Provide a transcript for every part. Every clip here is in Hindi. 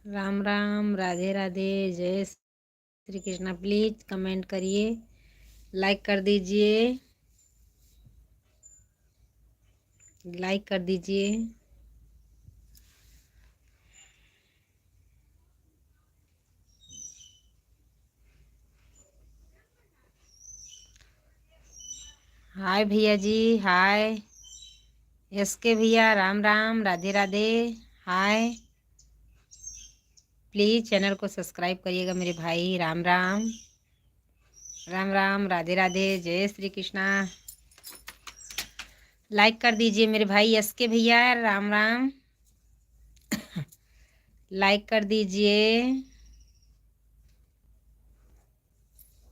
राम राम, राधे राधे, जय श्री कृष्णा। प्लीज कमेंट करिए, लाइक कर दीजिए, लाइक कर दीजिए। हाय भैया जी, हाय एसके भैया, राम राम, राधे राधे, हाय। प्लीज चैनल को सब्सक्राइब करिएगा मेरे भाई। राम राम, राम राम, राधे राधे, जय श्री कृष्णा। लाइक कर दीजिए मेरे भाई एसके भैया, राम राम। लाइक कर दीजिए।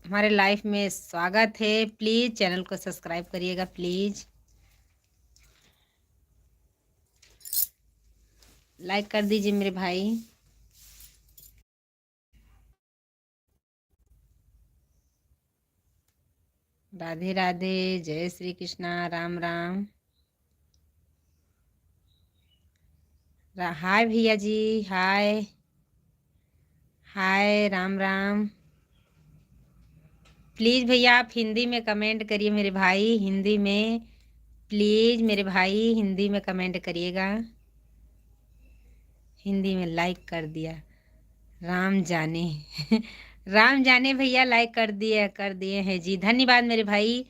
हमारे लाइफ में स्वागत है। प्लीज चैनल को सब्सक्राइब करिएगा प्लीज। लाइक कर दीजिए मेरे भाई। राधे राधे, जय श्री कृष्णा, राम राम। हाय भैया जी, हाय हाय, राम राम। प्लीज़ भैया आप हिंदी में कमेंट करिए मेरे भाई, हिंदी में। प्लीज़ मेरे भाई हिंदी में कमेंट करिएगा। हिंदी में लाइक कर दिया, राम जाने। राम जाने भैया लाइक कर दिए हैं जी, धन्यवाद मेरे भाई।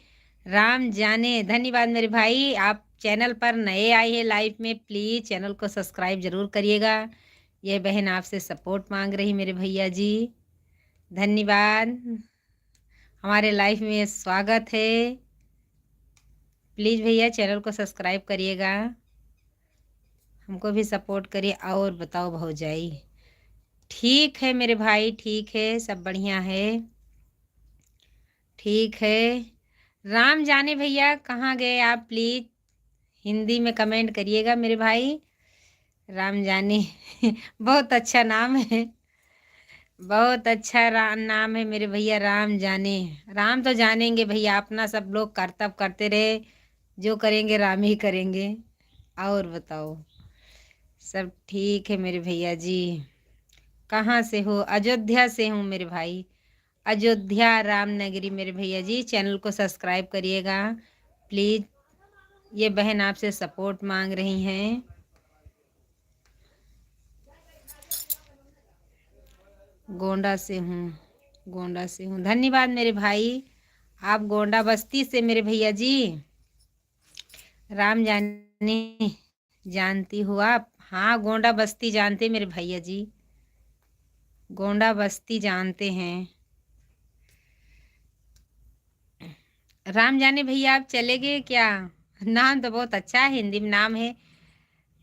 राम जाने, धन्यवाद मेरे भाई। आप चैनल पर नए आए हैं लाइव में, प्लीज़ चैनल को सब्सक्राइब ज़रूर करिएगा। ये बहन आपसे सपोर्ट मांग रही मेरे भैया जी, धन्यवाद। हमारे लाइफ में स्वागत है। प्लीज़ भैया चैनल को सब्सक्राइब करिएगा, हमको भी सपोर्ट करिए। और बताओ भौजाई? ठीक है मेरे भाई, ठीक है, सब बढ़िया है, ठीक है। राम जाने भैया कहाँ गए आप? प्लीज़ हिंदी में कमेंट करिएगा मेरे भाई। राम जाने बहुत अच्छा नाम है, बहुत अच्छा नाम है मेरे भैया, राम जाने। राम तो जानेंगे भैया, अपना सब लोग कर्तव्य करते रहे, जो करेंगे राम ही करेंगे। और बताओ? सब ठीक है मेरे भैया जी। कहाँ से हो? अयोध्या से हूँ मेरे भाई, अयोध्या रामनगरी मेरे भैया जी। चैनल को सब्सक्राइब करिएगा प्लीज़। ये बहन आपसे सपोर्ट मांग रही हैं। गोंडा से हूँ, गोंडा से हूँ, धन्यवाद मेरे भाई। आप गोंडा बस्ती से मेरे भैया जी। राम जाने जानती हो आप? हाँ, गोंडा बस्ती जानते मेरे भैया जी, गोंडा बस्ती जानते हैं। राम जाने भैया आप चले गए क्या? नाम तो बहुत अच्छा है, हिंदी में नाम है।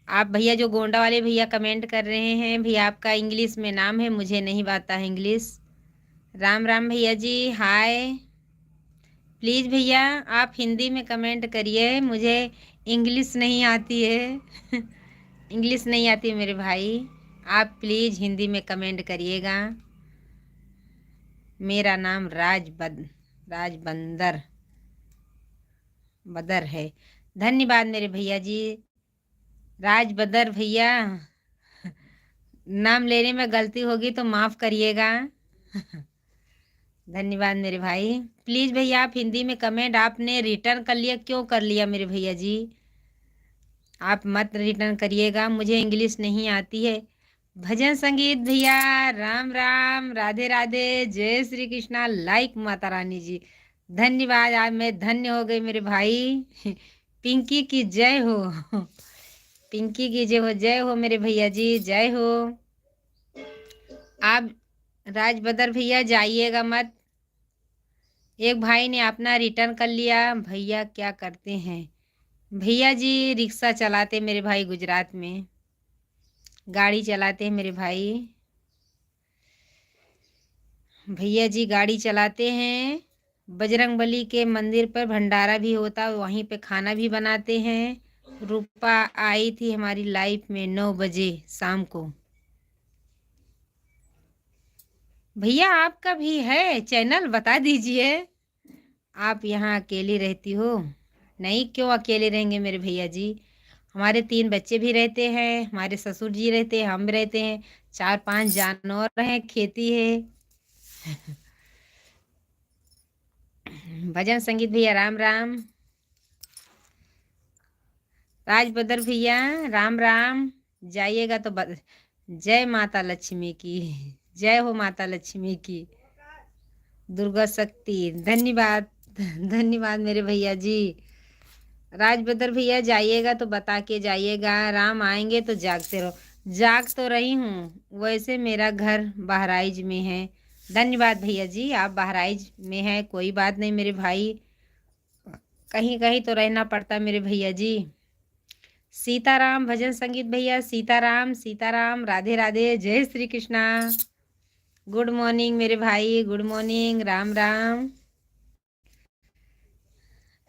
आप भैया जो गोंडा वाले भैया कमेंट कर रहे हैं भैया, आपका इंग्लिश में नाम है, मुझे नहीं आता है इंग्लिश। राम राम भैया जी, हाय। प्लीज़ भैया आप हिंदी में कमेंट करिए, मुझे इंग्लिश नहीं आती है। इंग्लिश नहीं आती मेरे भाई, आप प्लीज़ हिंदी में कमेंट करिएगा। मेरा नाम राजबंदर बदर है, धन्यवाद मेरे भैया जी। राजबदर भैया, नाम लेने में गलती होगी तो माफ़ करिएगा। धन्यवाद मेरे भाई। प्लीज़ भैया आप हिंदी में कमेंट, आपने रिटर्न कर लिया, क्यों कर लिया मेरे भैया जी? आप मत रिटर्न करिएगा, मुझे इंग्लिश नहीं आती है। भजन संगीत भैया, राम राम, राधे राधे, जय श्री कृष्णा, लाइक माता रानी जी, धन्यवाद। आज मैं धन्य हो गई मेरे भाई। पिंकी की जय हो, पिंकी की जय हो, जय हो मेरे भैया जी, जय हो। आप राजबदर भैया जाइएगा मत। एक भाई ने अपना रिटर्न कर लिया। भैया क्या करते हैं? भैया जी रिक्शा चलाते मेरे भाई, गुजरात में गाड़ी चलाते हैं मेरे भाई। भैया जी गाड़ी चलाते हैं, बजरंगबली के मंदिर पर भंडारा भी होता, वहीं पे खाना भी बनाते हैं। रूपा आई थी हमारी लाइफ में 9 बजे शाम को। भैया आपका भी है चैनल, बता दीजिए। आप यहाँ अकेली रहती हो? नहीं, क्यों अकेले रहेंगे मेरे भैया जी, हमारे 3 बच्चे भी रहते हैं, हमारे ससुर जी रहते हैं, हम रहते हैं, 4-5 जानवर हैं, खेती है। भजन संगीत भैया राम राम। राजभद्र भैया राम राम। जाइएगा तो जय माता लक्ष्मी की, जय हो माता लक्ष्मी की, दुर्गा शक्ति। धन्यवाद धन्यवाद मेरे भैया जी। राजभद्र भैया जाइएगा तो बता के जाइएगा, राम आएंगे तो जागते रहो। जाग तो रही हूँ, वैसे मेरा घर बहराइच में है। धन्यवाद भैया जी, आप बहराइच में हैं, कोई बात नहीं मेरे भाई, कहीं कहीं तो रहना पड़ता मेरे भैया जी। सीताराम भजन संगीत भैया, सीताराम सीताराम, राधे राधे, जय श्री कृष्णा। गुड मॉर्निंग मेरे भाई, गुड मॉर्निंग, राम राम।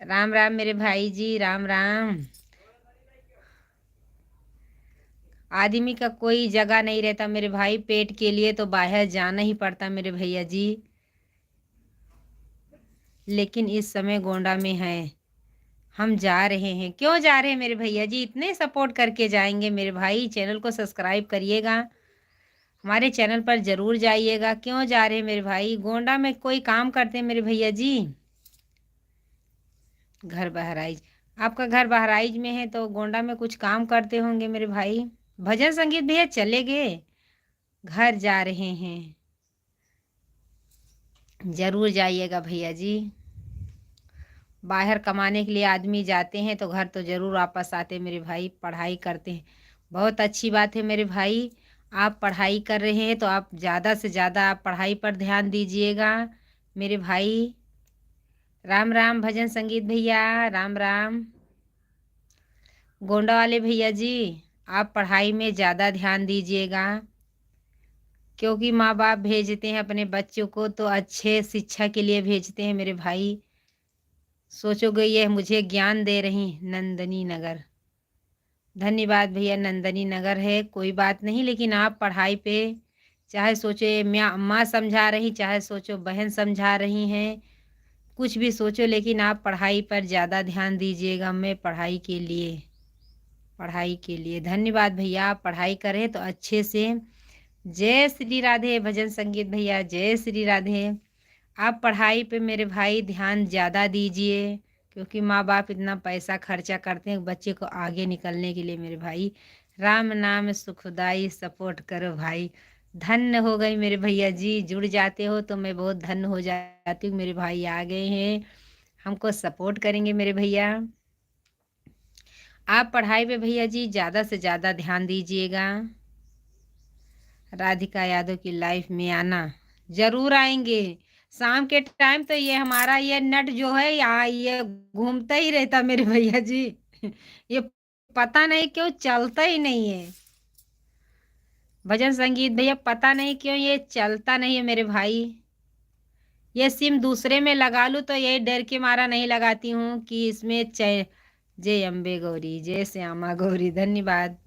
राम राम मेरे भाई जी, राम राम। आदमी का कोई जगह नहीं रहता मेरे भाई, पेट के लिए तो बाहर जाना ही पड़ता मेरे भैया जी। लेकिन इस समय गोंडा में है, हम जा रहे हैं। क्यों जा रहे हैं मेरे भैया जी, इतने सपोर्ट करके जाएंगे मेरे भाई। चैनल को सब्सक्राइब करिएगा, हमारे चैनल पर ज़रूर जाइएगा। क्यों जा रहे हैं मेरे भाई, गोंडा में कोई काम करते हैं मेरे भैया जी। घर बहराइच, आपका घर बहराइच में है तो गोंडा में कुछ काम करते होंगे मेरे भाई। भजन संगीत भैया चले गए, घर जा रहे हैं। ज़रूर जाइएगा भैया जी। बाहर कमाने के लिए आदमी जाते हैं तो घर तो ज़रूर वापस आते मेरे भाई, पढ़ाई करते हैं। बहुत अच्छी बात है मेरे भाई, आप पढ़ाई कर रहे हैं तो आप ज़्यादा से ज़्यादा आप पढ़ाई पर ध्यान दीजिएगा मेरे भाई। राम राम भजन संगीत भैया, राम राम। गोंडा वाले भैया जी, आप पढ़ाई में ज़्यादा ध्यान दीजिएगा, क्योंकि माँ बाप भेजते हैं अपने बच्चों को तो अच्छे शिक्षा के लिए भेजते हैं मेरे भाई। सोचोगे ये मुझे ज्ञान दे रही नंदनी नगर। धन्यवाद भैया, नंदनी नगर है कोई बात नहीं, लेकिन आप पढ़ाई पे चाहे सोचो माँ समझा रही, चाहे सोचो बहन समझा रही हैं, कुछ भी सोचो, लेकिन आप पढ़ाई पर ज़्यादा ध्यान दीजिएगा। मैं पढ़ाई के लिए, पढ़ाई के लिए धन्यवाद भैया, आप पढ़ाई करें तो अच्छे से। जय श्री राधे भजन संगीत भैया, जय श्री राधे। आप पढ़ाई पे मेरे भाई ध्यान ज़्यादा दीजिए, क्योंकि माँ बाप इतना पैसा खर्चा करते हैं बच्चे को आगे निकलने के लिए मेरे भाई। राम नाम सुखदाई, सपोर्ट करो भाई। धन्य हो गई मेरे भैया जी, जुड़ जाते हो तो मैं बहुत धन्य हो जाती हूँ। मेरे भाई आ गए हैं, हमको सपोर्ट करेंगे मेरे भैया। आप पढ़ाई पे भैया जी ज़्यादा से ज़्यादा ध्यान दीजिएगा। राधिका यादव की लाइफ में आना, ज़रूर आएंगे। शाम के टाइम तो ये हमारा ये नट जो है यहाँ ये घूमता ही रहता मेरे भैया जी। ये पता नहीं क्यों चलता ही नहीं है भजन संगीत भैया, पता नहीं क्यों ये चलता नहीं है मेरे भाई। ये सिम दूसरे में लगा लूँ तो यही डर के मारा नहीं लगाती हूँ कि इसमें जय अम्बे गौरी, जय श्यामा गौरी, धन्यवाद।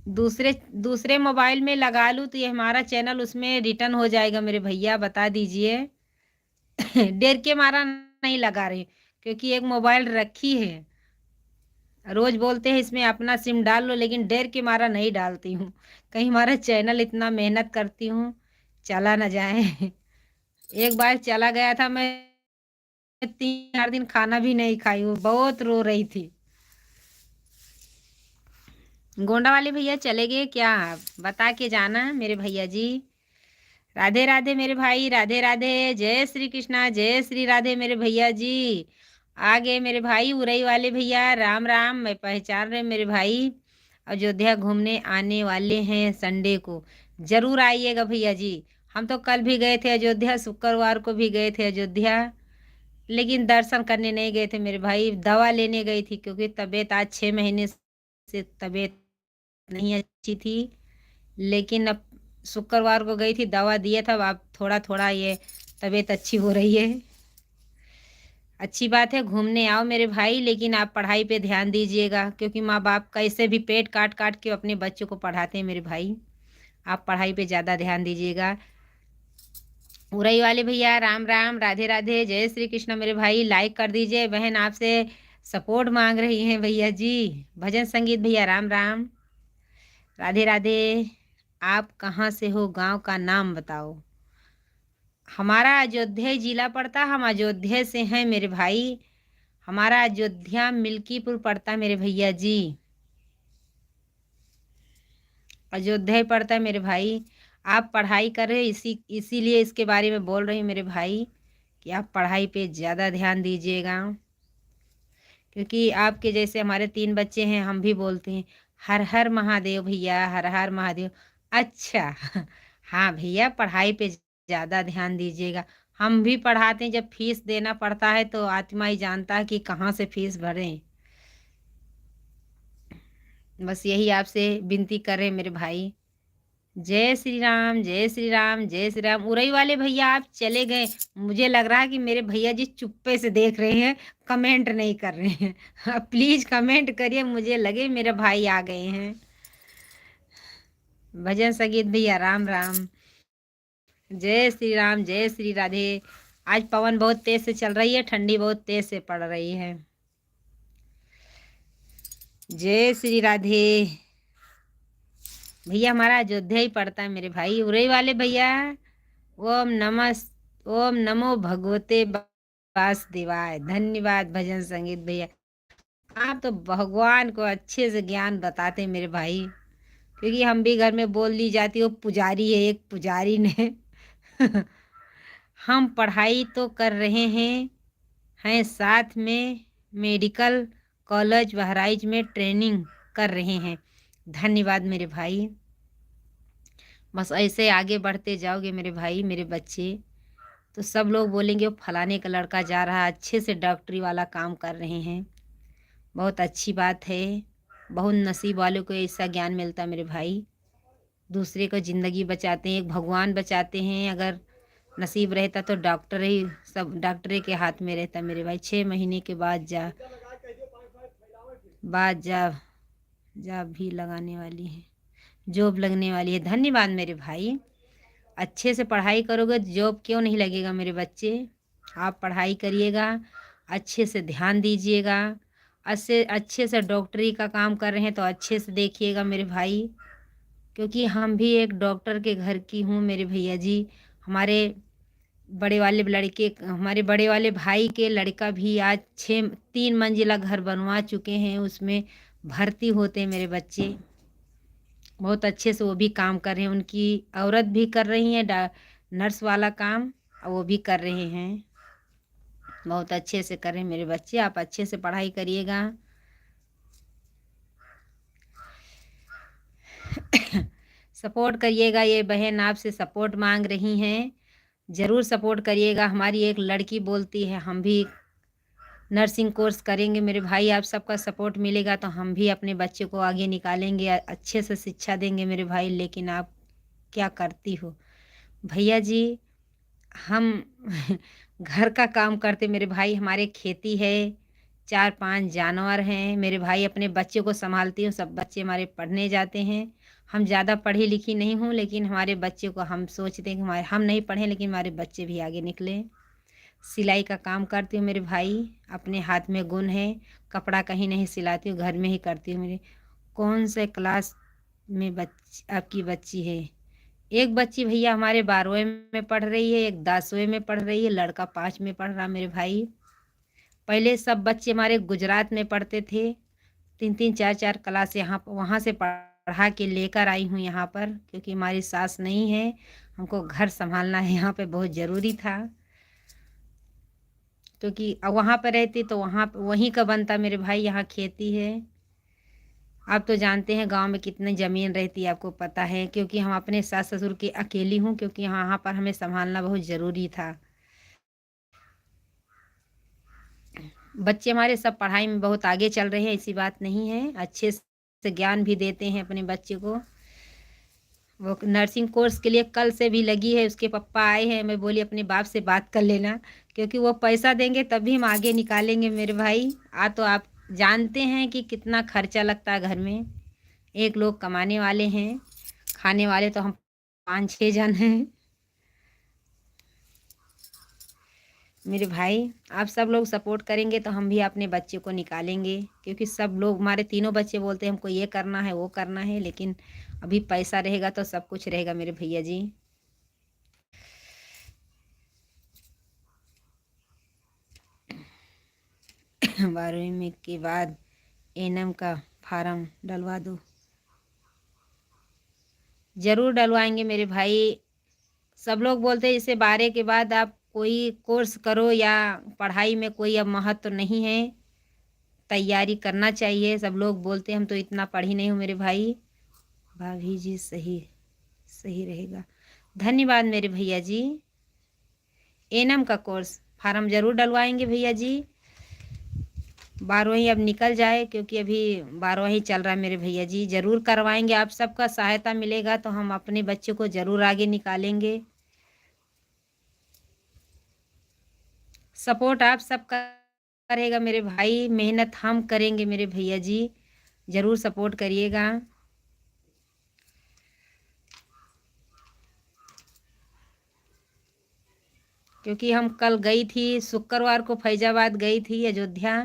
दूसरे दूसरे मोबाइल में लगा लूँ तो ये हमारा चैनल उसमें रिटर्न हो जाएगा मेरे भैया, बता दीजिए। डर के मारा नहीं लगा रही, क्योंकि एक मोबाइल रखी है, रोज बोलते हैं इसमें अपना सिम डाल लो, लेकिन डर के मारा नहीं डालती हूँ, कहीं हमारा चैनल इतना मेहनत करती हूँ चला ना जाए। एक बार चला गया था, मैं 3-4 दिन खाना भी नहीं खाई हूँ, बहुत रो रही थी। गोंडा वाले भैया चले गए क्या, बता के जाना मेरे भैया जी। राधे राधे मेरे भाई, राधे राधे, जय श्री कृष्णा, जय श्री राधे मेरे भैया जी। आ गए मेरे भाई उरई वाले भैया, राम राम। मैं पहचान रहे मेरे भाई, अयोध्या घूमने आने वाले हैं संडे को, ज़रूर आइएगा भैया जी। हम तो कल भी गए थे अयोध्या, शुक्रवार को भी गए थे अयोध्या, लेकिन दर्शन करने नहीं गए थे मेरे भाई, दवा लेने गई थी, क्योंकि तबीयत आज 6 महीने से तबीयत नहीं अच्छी थी। लेकिन अब शुक्रवार को गई थी, दवा दिया था, अब थोड़ा थोड़ा ये तबीयत अच्छी हो रही है। अच्छी बात है, घूमने आओ मेरे भाई, लेकिन आप पढ़ाई पे ध्यान दीजिएगा, क्योंकि माँ बाप कैसे भी पेट काट काट के अपने बच्चों को पढ़ाते हैं मेरे भाई। आप पढ़ाई पे ज़्यादा ध्यान दीजिएगा। उरई वाले भैया राम राम, राधे राधे, जय श्री कृष्ण मेरे भाई। लाइक कर दीजिए, बहन आपसे सपोर्ट मांग रही हैं भैया जी। भजन संगीत भैया राम राम, राधे राधे, आप कहाँ से हो, गांव का नाम बताओ। हमारा अयोध्या जिला पड़ता, हम अयोध्या से हैं मेरे भाई। हमारा अयोध्या मिल्कीपुर पड़ता है मेरे भैया जी, अयोध्या ही पड़ता है मेरे भाई। आप पढ़ाई कर रहे इसीलिए इसके बारे में बोल रही हूँ मेरे भाई कि आप पढ़ाई पे ज़्यादा ध्यान दीजिएगा, क्योंकि आपके जैसे हमारे 3 बच्चे हैं, हम भी बोलते हैं हर हर महादेव भैया, हर हर महादेव। अच्छा हाँ भैया, पढ़ाई पे ज़्यादा ध्यान दीजिएगा। हम भी पढ़ाते हैं, जब फीस देना पड़ता है तो आत्मा ही जानता है कि कहाँ से फीस भरें। बस यही आपसे विनती कर रहे हैं मेरे भाई। जय श्री राम, जय श्री राम, जय श्री राम। उरई वाले भैया आप चले गए, मुझे लग रहा है कि मेरे भैया जी चुप्पे से देख रहे हैं, कमेंट नहीं कर रहे हैं। प्लीज कमेंट करिए, मुझे लगे मेरे भाई आ गए हैं। भजन संगीत भैया राम राम, जय श्री राम, जय श्री राधे। आज पवन बहुत तेज से चल रही है, ठंडी बहुत तेज से पड़ रही है। जय श्री राधे। भैया हमारा अयोध्या ही पड़ता है मेरे भाई, उरई वाले भैया। ओम नमः, ओम नमो भगवते वासुदेवाय। धन्यवाद भजन संगीत भैया, आप तो भगवान को अच्छे से ज्ञान बताते हैं मेरे भाई, क्योंकि हम भी घर में बोल ली जाती हो पुजारी है एक, पुजारी ने हम पढ़ाई तो कर रहे हैं साथ में मेडिकल कॉलेज बहराइच में ट्रेनिंग कर रहे हैं। धन्यवाद मेरे भाई, बस ऐसे आगे बढ़ते जाओगे मेरे भाई, मेरे बच्चे तो सब लोग बोलेंगे वो फलाने का लड़का जा रहा है, अच्छे से डॉक्टरी वाला काम कर रहे हैं। बहुत अच्छी बात है, बहुत नसीब वालों को ऐसा ज्ञान मिलता है मेरे भाई। दूसरे को ज़िंदगी बचाते हैं, एक भगवान बचाते हैं। अगर नसीब रहता तो डॉक्टर ही, सब डॉक्टरे के हाथ में रहता मेरे भाई। 6 महीने के बाद जा भी लगाने वाली है, जॉब लगने वाली है। धन्यवाद मेरे भाई, अच्छे से पढ़ाई करोगे जॉब क्यों नहीं लगेगा मेरे बच्चे। आप पढ़ाई करिएगा, अच्छे से ध्यान दीजिएगा, अच्छे से डॉक्टरी का काम कर रहे हैं तो अच्छे से देखिएगा मेरे भाई, क्योंकि हम भी एक डॉक्टर के घर की हूँ मेरे भैया जी। हमारे हमारे बड़े वाले भाई के लड़का भी आज 3 मंजिला घर बनवा चुके हैं, उसमें भर्ती होते हैं मेरे बच्चे। बहुत अच्छे से वो भी काम कर रहे हैं, उनकी औरत भी कर रही है नर्स वाला काम, और वो भी कर रहे हैं, बहुत अच्छे से कर रहे हैं मेरे बच्चे। आप अच्छे से पढ़ाई करिएगा। सपोर्ट करिएगा, ये बहन आपसे सपोर्ट मांग रही हैं, ज़रूर सपोर्ट करिएगा। हमारी एक लड़की बोलती है हम भी नर्सिंग कोर्स करेंगे मेरे भाई, आप सबका सपोर्ट मिलेगा तो हम भी अपने बच्चे को आगे निकालेंगे, अच्छे से शिक्षा देंगे मेरे भाई। लेकिन आप क्या करती हो भैया जी, हम घर का काम करते मेरे भाई, हमारे खेती है, 4-5 जानवर हैं मेरे भाई, अपने बच्चे को संभालती हूँ, सब बच्चे हमारे पढ़ने जाते हैं। हम ज़्यादा पढ़ी लिखी नहीं हूँ, लेकिन हमारे बच्चे को हम सोचते हैं कि हम नहीं पढ़ें लेकिन हमारे बच्चे भी आगे निकलें। सिलाई का काम करती हूँ मेरे भाई, अपने हाथ में गुण है, कपड़ा कहीं नहीं सिलाती हूँ, घर में ही करती हूँ। मेरे कौन से क्लास में आपकी बच्ची है? एक बच्ची भैया हमारे 12वीं में पढ़ रही है, एक 10वीं में पढ़ रही है, लड़का 5 में पढ़ रहा मेरे भाई। पहले सब बच्चे हमारे गुजरात में पढ़ते थे, 3-3 4-4 क्लास यहाँ वहाँ से पढ़ा के लेकर आई हूँ यहाँ पर, क्योंकि हमारी सास नहीं है, हमको घर संभालना है यहाँ पे बहुत ज़रूरी था, क्योंकि वहाँ पर रहती तो वहाँ वहीं का बनता मेरे भाई। यहाँ खेती है, आप तो जानते हैं गांव में कितनी ज़मीन रहती है, आपको पता है, क्योंकि हम अपने सास ससुर की अकेली हूँ, क्योंकि यहाँ पर हमें संभालना बहुत ज़रूरी था। बच्चे हमारे सब पढ़ाई में बहुत आगे चल रहे हैं, ऐसी बात नहीं है, अच्छे से ज्ञान भी देते हैं अपने बच्चे को। वो नर्सिंग कोर्स के लिए कल से भी लगी है, उसके पापा आए हैं, मैं बोली अपने बाप से बात कर लेना, क्योंकि वो पैसा देंगे तभी हम आगे निकालेंगे मेरे भाई। तो आप जानते हैं कि कितना खर्चा लगता है घर में, एक लोग कमाने वाले हैं, खाने वाले तो हम 5-6 जन हैं मेरे भाई। आप सब लोग सपोर्ट करेंगे तो हम भी अपने बच्चे को निकालेंगे, क्योंकि सब लोग हमारे तीनों बच्चे बोलते हैं हमको ये करना है वो करना है, लेकिन अभी पैसा रहेगा तो सब कुछ रहेगा मेरे भैया जी। बारहवीं में के बाद एनएम का फार्म डलवा दो। ज़रूर डलवाएंगे मेरे भाई। सब लोग बोलते हैं जैसे 12 के बाद आप कोई कोर्स करो या पढ़ाई में कोई अब महत्व तो नहीं है, तैयारी करना चाहिए। सब लोग बोलते हैं, हम तो इतना पढ़ी नहीं हूँ मेरे भाई। भाभी जी सही सही रहेगा। धन्यवाद मेरे भैया जी। एनएम का कोर्स फार्म ज़रूर डलवाएंगे भैया जी। 12वीं अब निकल जाए, क्योंकि अभी 12वीं चल रहा है मेरे भैया जी। ज़रूर करवाएंगे, आप सबका सहायता मिलेगा तो हम अपने बच्चों को ज़रूर आगे निकालेंगे। सपोर्ट आप सबका करेगा मेरे भाई, मेहनत हम करेंगे मेरे भैया जी। ज़रूर सपोर्ट करिएगा। क्योंकि हम कल गई थी, शुक्रवार को फैजाबाद गई थी अयोध्या,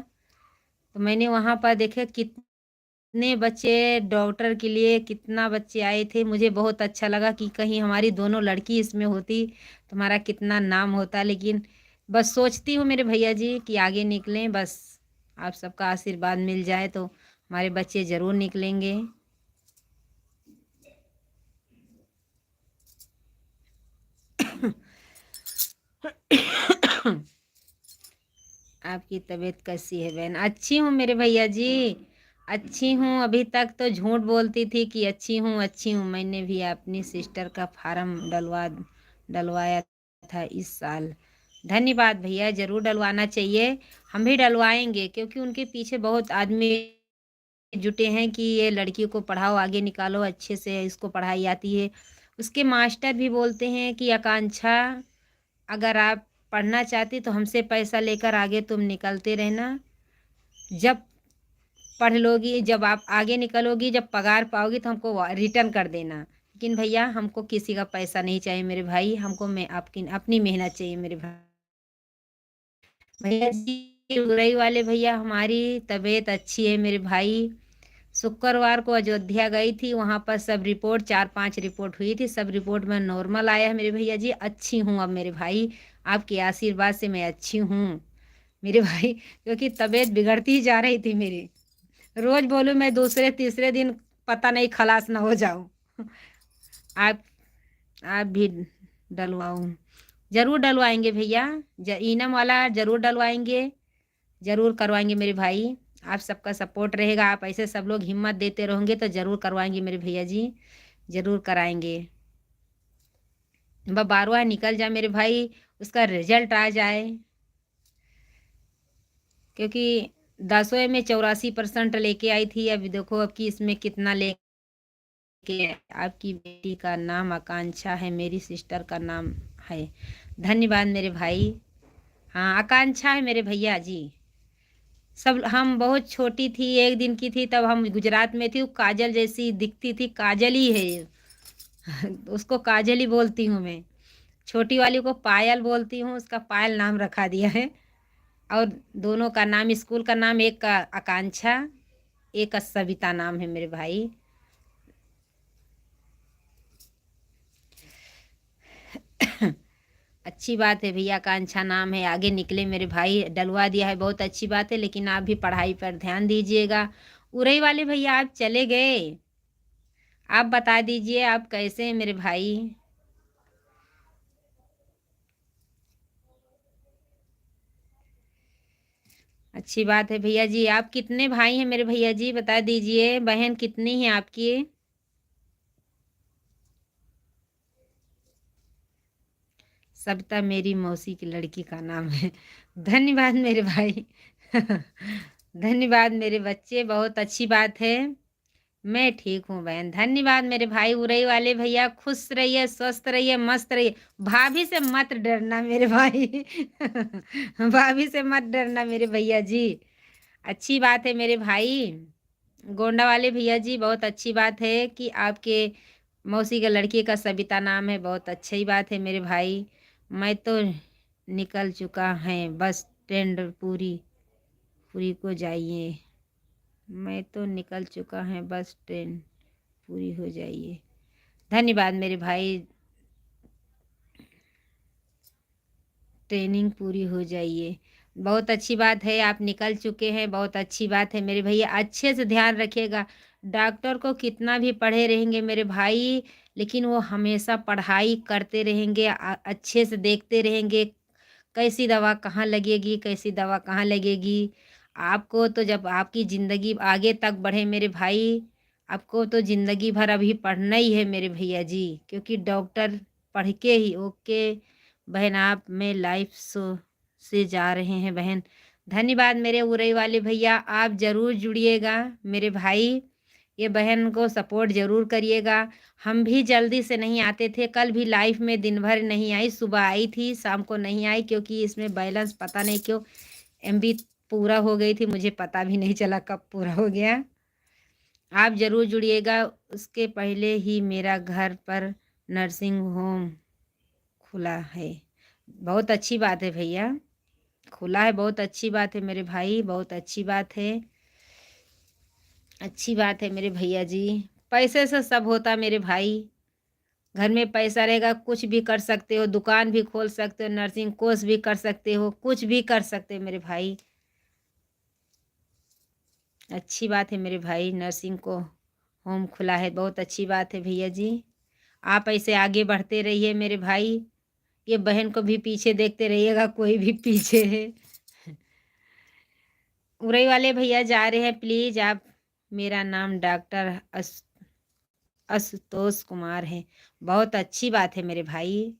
तो मैंने वहाँ पर देखे कितने बच्चे डॉक्टर के लिए, कितना बच्चे आए थे। मुझे बहुत अच्छा लगा कि कहीं हमारी दोनों लड़की इसमें होती, तुम्हारा कितना नाम होता। लेकिन बस सोचती हूँ मेरे भैया जी कि आगे निकलें, बस आप सबका आशीर्वाद मिल जाए तो हमारे बच्चे ज़रूर निकलेंगे। आपकी तबीयत कैसी है बहन? अच्छी हूँ मेरे भैया जी, अच्छी हूँ। अभी तक तो झूठ बोलती थी कि अच्छी हूँ अच्छी हूँ। मैंने भी अपनी सिस्टर का फार्म डलवाया था इस साल। धन्यवाद भैया, ज़रूर डलवाना चाहिए। हम भी डलवाएंगे, क्योंकि उनके पीछे बहुत आदमी जुटे हैं कि ये लड़की को पढ़ाओ, आगे निकालो, अच्छे से इसको पढ़ाई आती है। उसके मास्टर भी बोलते हैं कि आकांक्षा, अगर आप पढ़ना चाहती तो हमसे पैसा लेकर आगे तुम निकलते रहना। जब पढ़ लोगी, जब आप आगे निकलोगी, जब पगार पाओगी तो हमको रिटर्न कर देना। लेकिन भैया हमको किसी का पैसा नहीं चाहिए मेरे भाई, हमको मैं आपकी अपनी मेहनत चाहिए मेरे भाई। भैया जी उरई वाले भैया, हमारी तबीयत अच्छी है मेरे भाई। शुक्रवार को अयोध्या गई थी, वहाँ पर सब रिपोर्ट 4-5 रिपोर्ट हुई थी, सब रिपोर्ट में नॉर्मल आया है मेरे भैया जी। अच्छी हूँ अब मेरे भाई, आपके आशीर्वाद से मैं अच्छी हूँ मेरे भाई। क्योंकि तबीयत बिगड़ती ही जा रही थी मेरी। रोज बोलूँ मैं, दूसरे तीसरे दिन पता नहीं खलास ना हो जाऊँ। आप आप भी डलवाऊँ? ज़रूर डलवाएंगे भैया, इनम वाला ज़रूर डलवाएंगे, ज़रूर करवाएंगे मेरे भाई। आप सबका सपोर्ट रहेगा, आप ऐसे सब लोग हिम्मत देते रहोगे तो ज़रूर करवाएंगे मेरे भैया जी, ज़रूर कराएंगे। 12वां निकल जाए मेरे भाई, उसका रिजल्ट आ जाए। क्योंकि 10वीं में 84% लेके आई थी, अभी देखो अब की इसमें कितना ले के। आपकी बेटी का नाम आकांक्षा है, मेरी सिस्टर का नाम है। धन्यवाद मेरे भाई। हाँ आकांक्षा है मेरे भैया जी। सब, हम बहुत छोटी थी, एक दिन की थी तब हम गुजरात में थी, वो काजल जैसी दिखती थी, काजल ही है। उसको काजल ही बोलती हूँ मैं। छोटी वाली को पायल बोलती हूँ, उसका पायल नाम रखा दिया है। और दोनों का नाम, स्कूल का नाम, एक का आकांक्षा, एक का सविता नाम है मेरे भाई। अच्छी बात है भैया, आकांक्षा नाम है, आगे निकले मेरे भाई। डलवा दिया है, बहुत अच्छी बात है। लेकिन आप भी पढ़ाई पर ध्यान दीजिएगा। उरई वाले भैया आप चले गए, आप बता दीजिए आप कैसे हैं मेरे भाई? अच्छी बात है भैया जी। आप कितने भाई हैं मेरे भैया जी, बता दीजिए। बहन कितनी है आपकी? सविता मेरी मौसी की लड़की का नाम है। धन्यवाद मेरे भाई। धन्यवाद मेरे बच्चे, बहुत अच्छी बात है। मैं ठीक हूँ बहन, धन्यवाद मेरे भाई। उरई वाले भैया खुश रहिए, स्वस्थ रहिए, मस्त रहिए। भाभी से मत डरना मेरे भाई। भाभी से मत डरना मेरे भैया जी। अच्छी बात है मेरे भाई। गोंडा वाले भैया जी, बहुत अच्छी बात है कि आपके मौसी के लड़की का सविता नाम है, बहुत अच्छी बात है मेरे भाई। मैं तो निकल चुका है, बस ट्रेंड पूरी पूरी को जाइए। मैं तो निकल चुका है, बस ट्रेन पूरी हो जाइए। धन्यवाद मेरे भाई, ट्रेनिंग पूरी हो जाइए। बहुत अच्छी बात है, आप निकल चुके हैं, बहुत अच्छी बात है मेरे भैया। अच्छे से ध्यान रखिएगा। डॉक्टर को कितना भी पढ़े रहेंगे मेरे भाई, लेकिन वो हमेशा पढ़ाई करते रहेंगे, अच्छे से देखते रहेंगे कैसी दवा कहाँ लगेगी, कैसी दवा कहाँ लगेगी। आपको तो जब आपकी ज़िंदगी आगे तक बढ़े मेरे भाई, आपको तो ज़िंदगी भर अभी पढ़ना ही है मेरे भैया जी, क्योंकि डॉक्टर पढ़ के ही ओके बहन, आप में लाइफ से जा रहे हैं बहन। धन्यवाद मेरे उरई वाले भैया, आप ज़रूर जुड़िएगा मेरे भाई, ये बहन को सपोर्ट ज़रूर करिएगा। हम भी जल्दी से नहीं आते थे, कल भी लाइफ में दिन भर नहीं आई, सुबह आई थी शाम को नहीं आई, क्योंकि इसमें बैलेंस पता नहीं क्यों MB पूरा हो गई थी, मुझे पता भी नहीं चला कब पूरा हो गया। आप ज़रूर जुड़िएगा। उसके पहले ही मेरा घर पर नर्सिंग होम खुला है। बहुत अच्छी बात है भैया, खुला है, बहुत अच्छी बात है मेरे भाई, बहुत अच्छी बात है, अच्छी बात है मेरे भैया जी। पैसे से सब होता मेरे भाई, घर में पैसा रहेगा कुछ भी कर सकते हो, दुकान भी खोल सकते हो, नर्सिंग कोर्स भी कर सकते हो, कुछ भी कर सकते हो मेरे भाई। अच्छी बात है मेरे भाई, नर्सिंग को होम खुला है, बहुत अच्छी बात है भैया जी। आप ऐसे आगे बढ़ते रहिए मेरे भाई, ये बहन को भी पीछे देखते रहिएगा, कोई भी पीछे है। उरई वाले भैया जा रहे हैं, प्लीज़ आप। मेरा नाम डॉक्टर आशुतोष कुमार है। बहुत अच्छी बात है मेरे भाई,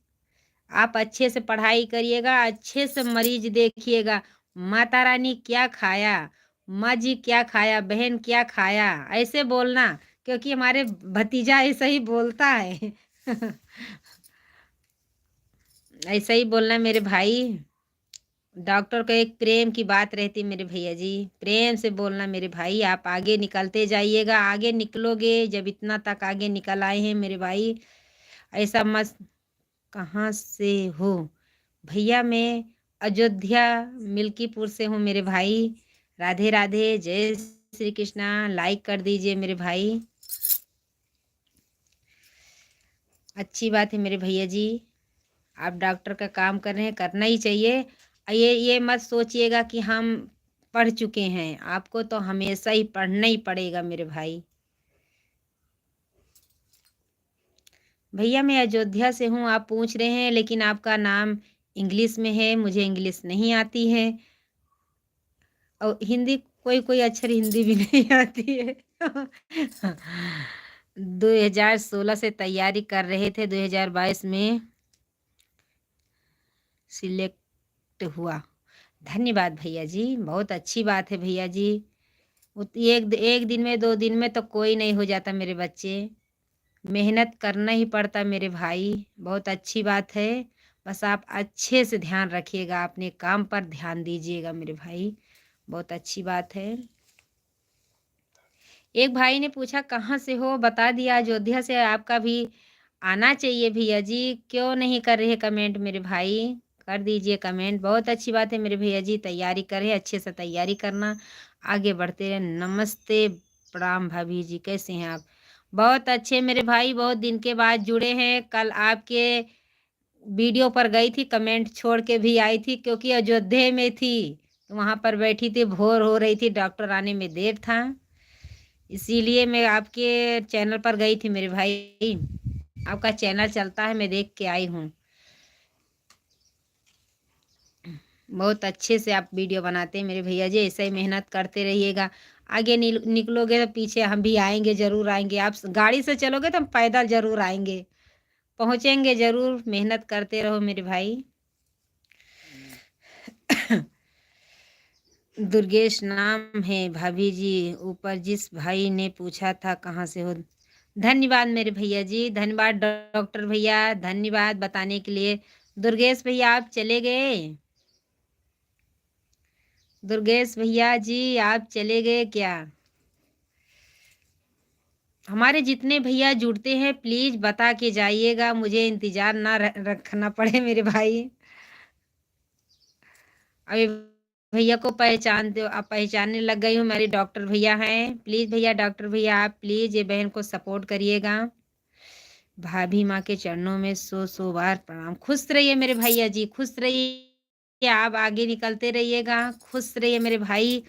आप अच्छे से पढ़ाई करिएगा, अच्छे से मरीज देखिएगा। माता रानी क्या खाया, माँ जी क्या खाया, बहन क्या खाया, ऐसे बोलना, क्योंकि हमारे भतीजा ऐसा ही बोलता है। ऐसा ही बोलना मेरे भाई। डॉक्टर को एक प्रेम की बात रहती मेरे भैया जी, प्रेम से बोलना मेरे भाई। आप आगे निकलते जाइएगा, आगे निकलोगे, जब इतना तक आगे निकल आए हैं मेरे भाई, ऐसा मत। कहाँ से हो भैया? मैं अयोध्या मिल्कीपुर से हूँ मेरे भाई। राधे राधे, जय श्री कृष्णा। लाइक कर दीजिए मेरे भाई, अच्छी बात है मेरे भैया जी। आप डॉक्टर का काम कर रहे हैं, करना ही चाहिए। ये मत सोचिएगा कि हम पढ़ चुके हैं, आपको तो हमेशा ही पढ़ना ही पड़ेगा मेरे भाई। भैया मैं अयोध्या से हूँ, आप पूछ रहे हैं, लेकिन आपका नाम इंग्लिश में है, मुझे इंग्लिश नहीं आती है, और हिंदी कोई कोई अक्षर हिंदी भी नहीं आती है। 2016 से तैयारी कर रहे थे, 2022 में सिलेक्ट हुआ। धन्यवाद भैया जी, बहुत अच्छी बात है भैया जी। एक दिन में 2 दिन में तो कोई नहीं हो जाता मेरे बच्चे, मेहनत करना ही पड़ता मेरे भाई। बहुत अच्छी बात है, बस आप अच्छे से ध्यान रखिएगा, अपने काम पर ध्यान दीजिएगा मेरे भाई, बहुत अच्छी बात है। एक भाई ने पूछा कहाँ से हो, बता दिया अयोध्या से। आपका भी आना चाहिए भैया जी, क्यों नहीं कर रहे कमेंट मेरे भाई? कर दीजिए कमेंट, बहुत अच्छी बात है मेरे भैया जी। तैयारी करें, अच्छे से तैयारी करना, आगे बढ़ते रहे। नमस्ते, प्रणाम भाभी जी, कैसे हैं आप? बहुत अच्छे मेरे भाई, बहुत दिन के बाद जुड़े हैं। कल आपके वीडियो पर गई थी, कमेंट छोड़ के भी आई थी, क्योंकि अयोध्या में थी, तो वहाँ पर बैठी थी, भोर हो रही थी, डॉक्टर आने में देर था, इसीलिए मैं आपके चैनल पर गई थी मेरे भाई। आपका चैनल चलता है, मैं देख के आई हूँ। बहुत अच्छे से आप वीडियो बनाते हैं मेरे भैया जी, ऐसे ही मेहनत करते रहिएगा। आगे निकलोगे तो पीछे हम भी आएंगे, ज़रूर आएंगे। आप गाड़ी से चलोगे तो हम पैदल ज़रूर आएंगे, पहुँचेंगे ज़रूर। मेहनत करते रहो मेरे भाई। दुर्गेश नाम है भाभी जी, ऊपर जिस भाई ने पूछा था कहाँ से हो। धन्यवाद मेरे भैया जी, धन्यवाद डॉक्टर भैया, धन्यवाद बताने के लिए। दुर्गेश भैया आप चले गए? दुर्गेश भैया जी आप चले गए क्या? हमारे जितने भैया जुड़ते हैं प्लीज़ बता के जाइएगा, मुझे इंतज़ार ना रखना पड़े मेरे भाई। अभी भैया को पहचानते हो, आप पहचानने लग गई हूँ, मेरे डॉक्टर भैया हैं। प्लीज़ भैया, डॉक्टर भैया आप प्लीज़ ये बहन को सपोर्ट करिएगा। भाभी माँ के चरणों में सौ सौ बार प्रणाम। खुश रहिए मेरे भैया जी, खुश रहिए, आप आगे निकलते रहिएगा। खुश रहिए मेरे भाई,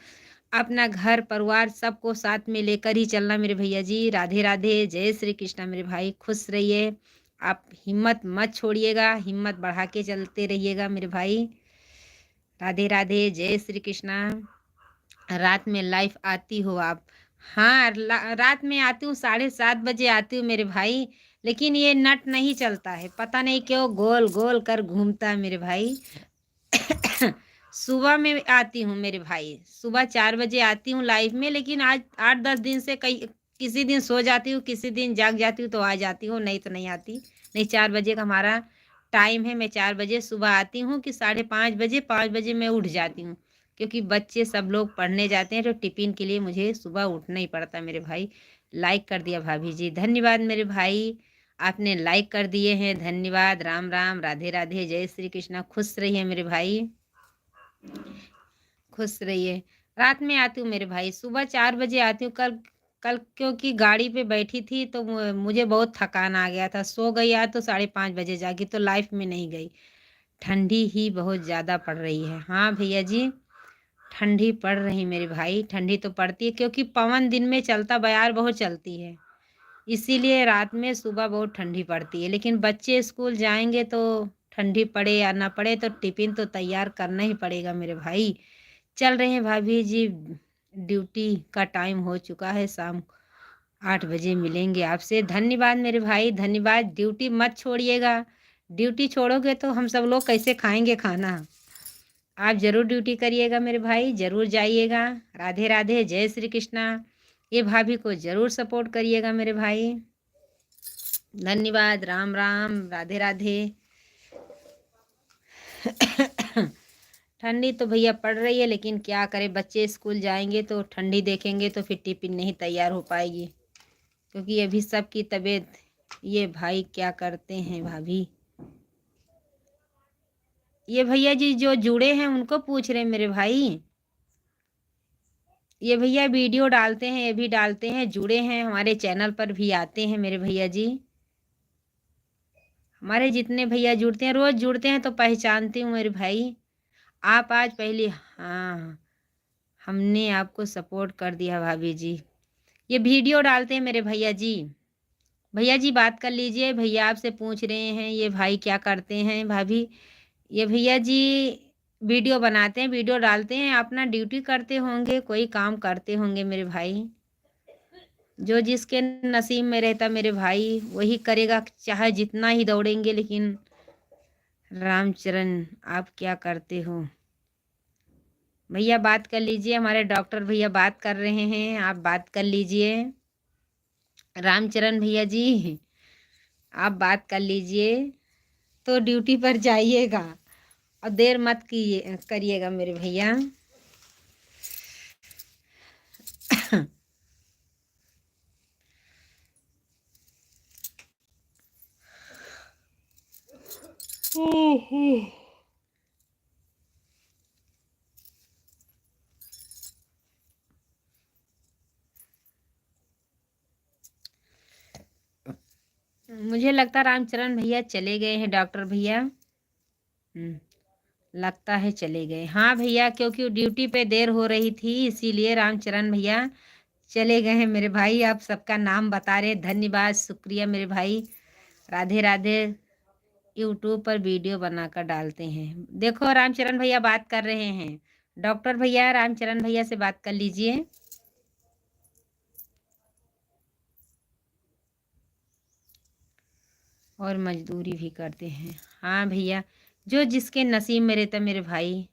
अपना घर परिवार सबको साथ में लेकर ही चलना मेरे भैया जी। राधे राधे, जय श्री कृष्णा मेरे भाई, खुश रहिए। आप हिम्मत मत छोड़िएगा, हिम्मत बढ़ा के चलते रहिएगा मेरे भाई। राधे राधे, जय श्री कृष्णा। रात में लाइव आती हो आप? हाँ, रात में आती हूँ, 7:30 बजे आती हूँ मेरे भाई। लेकिन ये नट नहीं चलता है, पता नहीं क्यों गोल गोल कर घूमता है मेरे भाई। सुबह में आती हूँ मेरे भाई, सुबह 4 बजे आती हूँ लाइव में, लेकिन आज 8-10 दिन से कई किसी दिन सो जाती हूँ, किसी दिन जाग जाती हूँ तो आ जाती हूँ, नहीं तो नहीं आती। नहीं, 4 बजे का हमारा टाइम है, मैं 4 बजे सुबह आती हूँ कि 5:30 बजे, 5 बजे मैं उठ जाती हूँ। क्योंकि बच्चे सब लोग पढ़ने जाते हैं तो टिफ़िन के लिए मुझे सुबह उठना ही पड़ता है मेरे भाई। लाइक कर दिया भाभी जी, धन्यवाद मेरे भाई, आपने लाइक कर दिए हैं, धन्यवाद। राम राम, राधे राधे, जय श्री कृष्णा। खुश रहिए मेरे भाई, खुश रहिए। रात में आती हूँ मेरे भाई, सुबह 4 बजे आती हूँ। कल कल क्योंकि गाड़ी पे बैठी थी तो मुझे बहुत थकान आ गया था, सो गई। आज तो 5:30 बजे जागी तो लाइफ में नहीं गई। ठंडी ही बहुत ज़्यादा पड़ रही है। हाँ भैया जी, ठंडी पड़ रही मेरे भाई, ठंडी तो पड़ती है क्योंकि पवन दिन में चलता, बयार बहुत चलती है, इसीलिए रात में सुबह बहुत ठंडी पड़ती है। लेकिन बच्चे स्कूल जाएंगे तो ठंडी पड़े या ना पड़े तो टिफ़िन तो तैयार करना ही पड़ेगा मेरे भाई। चल रहे हैं भाभी जी, ड्यूटी का टाइम हो चुका है, शाम 8 बजे मिलेंगे आपसे। धन्यवाद मेरे भाई, धन्यवाद। ड्यूटी मत छोड़िएगा, ड्यूटी छोड़ोगे तो हम सब लोग कैसे खाएंगे खाना। आप ज़रूर ड्यूटी करिएगा मेरे भाई, ज़रूर जाइएगा। राधे राधे, जय श्री कृष्णा। ये भाभी को ज़रूर सपोर्ट करिएगा मेरे भाई, धन्यवाद। राम राम, राधे राधे। ठंडी तो भैया पड़ रही है, लेकिन क्या करें, बच्चे स्कूल जाएंगे तो ठंडी देखेंगे तो फिर टिफ़िन नहीं तैयार हो पाएगी, क्योंकि अभी सबकी तबीयत। ये भाई क्या करते हैं भाभी? ये भैया जी जो जुड़े हैं उनको पूछ रहे हैं मेरे भाई। ये भैया वीडियो डालते हैं, ये भी डालते हैं, जुड़े हैं, हमारे चैनल पर भी आते हैं मेरे भैया जी। हमारे जितने भैया जुड़ते हैं, रोज़ जुड़ते हैं तो पहचानती हूँ मेरे भाई। आप आज पहले, हाँ, हमने आपको सपोर्ट कर दिया भाभी जी। ये वीडियो डालते हैं मेरे भैया जी। भैया जी बात कर लीजिए, भैया आपसे पूछ रहे हैं ये भाई क्या करते हैं भाभी। ये भैया जी वीडियो बनाते हैं, वीडियो डालते हैं, अपना ड्यूटी करते होंगे, कोई काम करते होंगे मेरे भाई। जो जिसके नसीब में रहता मेरे भाई वही करेगा, चाहे जितना ही दौड़ेंगे। लेकिन रामचरण आप क्या करते हो? भैया बात कर लीजिए, हमारे डॉक्टर भैया बात कर रहे हैं, आप बात कर लीजिए। रामचरण भैया जी आप बात कर लीजिए तो ड्यूटी पर जाइएगा और देर मत करिएगा मेरे भैया। मुझे लगता रामचरण भैया चले गए हैं, डॉक्टर भैया। लगता है चले गए। हाँ भैया, क्योंकि ड्यूटी पे देर हो रही थी इसीलिए रामचरण भैया चले गए हैं मेरे भाई। आप सबका नाम बता रहे, धन्यवाद, शुक्रिया मेरे भाई। राधे राधे। यूट्यूब पर वीडियो बनाकर डालते हैं, देखो रामचरण भैया बात कर रहे हैं। डॉक्टर भैया रामचरण भैया से बात कर लीजिए। और मजदूरी भी करते हैं। हाँ भैया, जो जिसके नसीब में रहता मेरे भाई,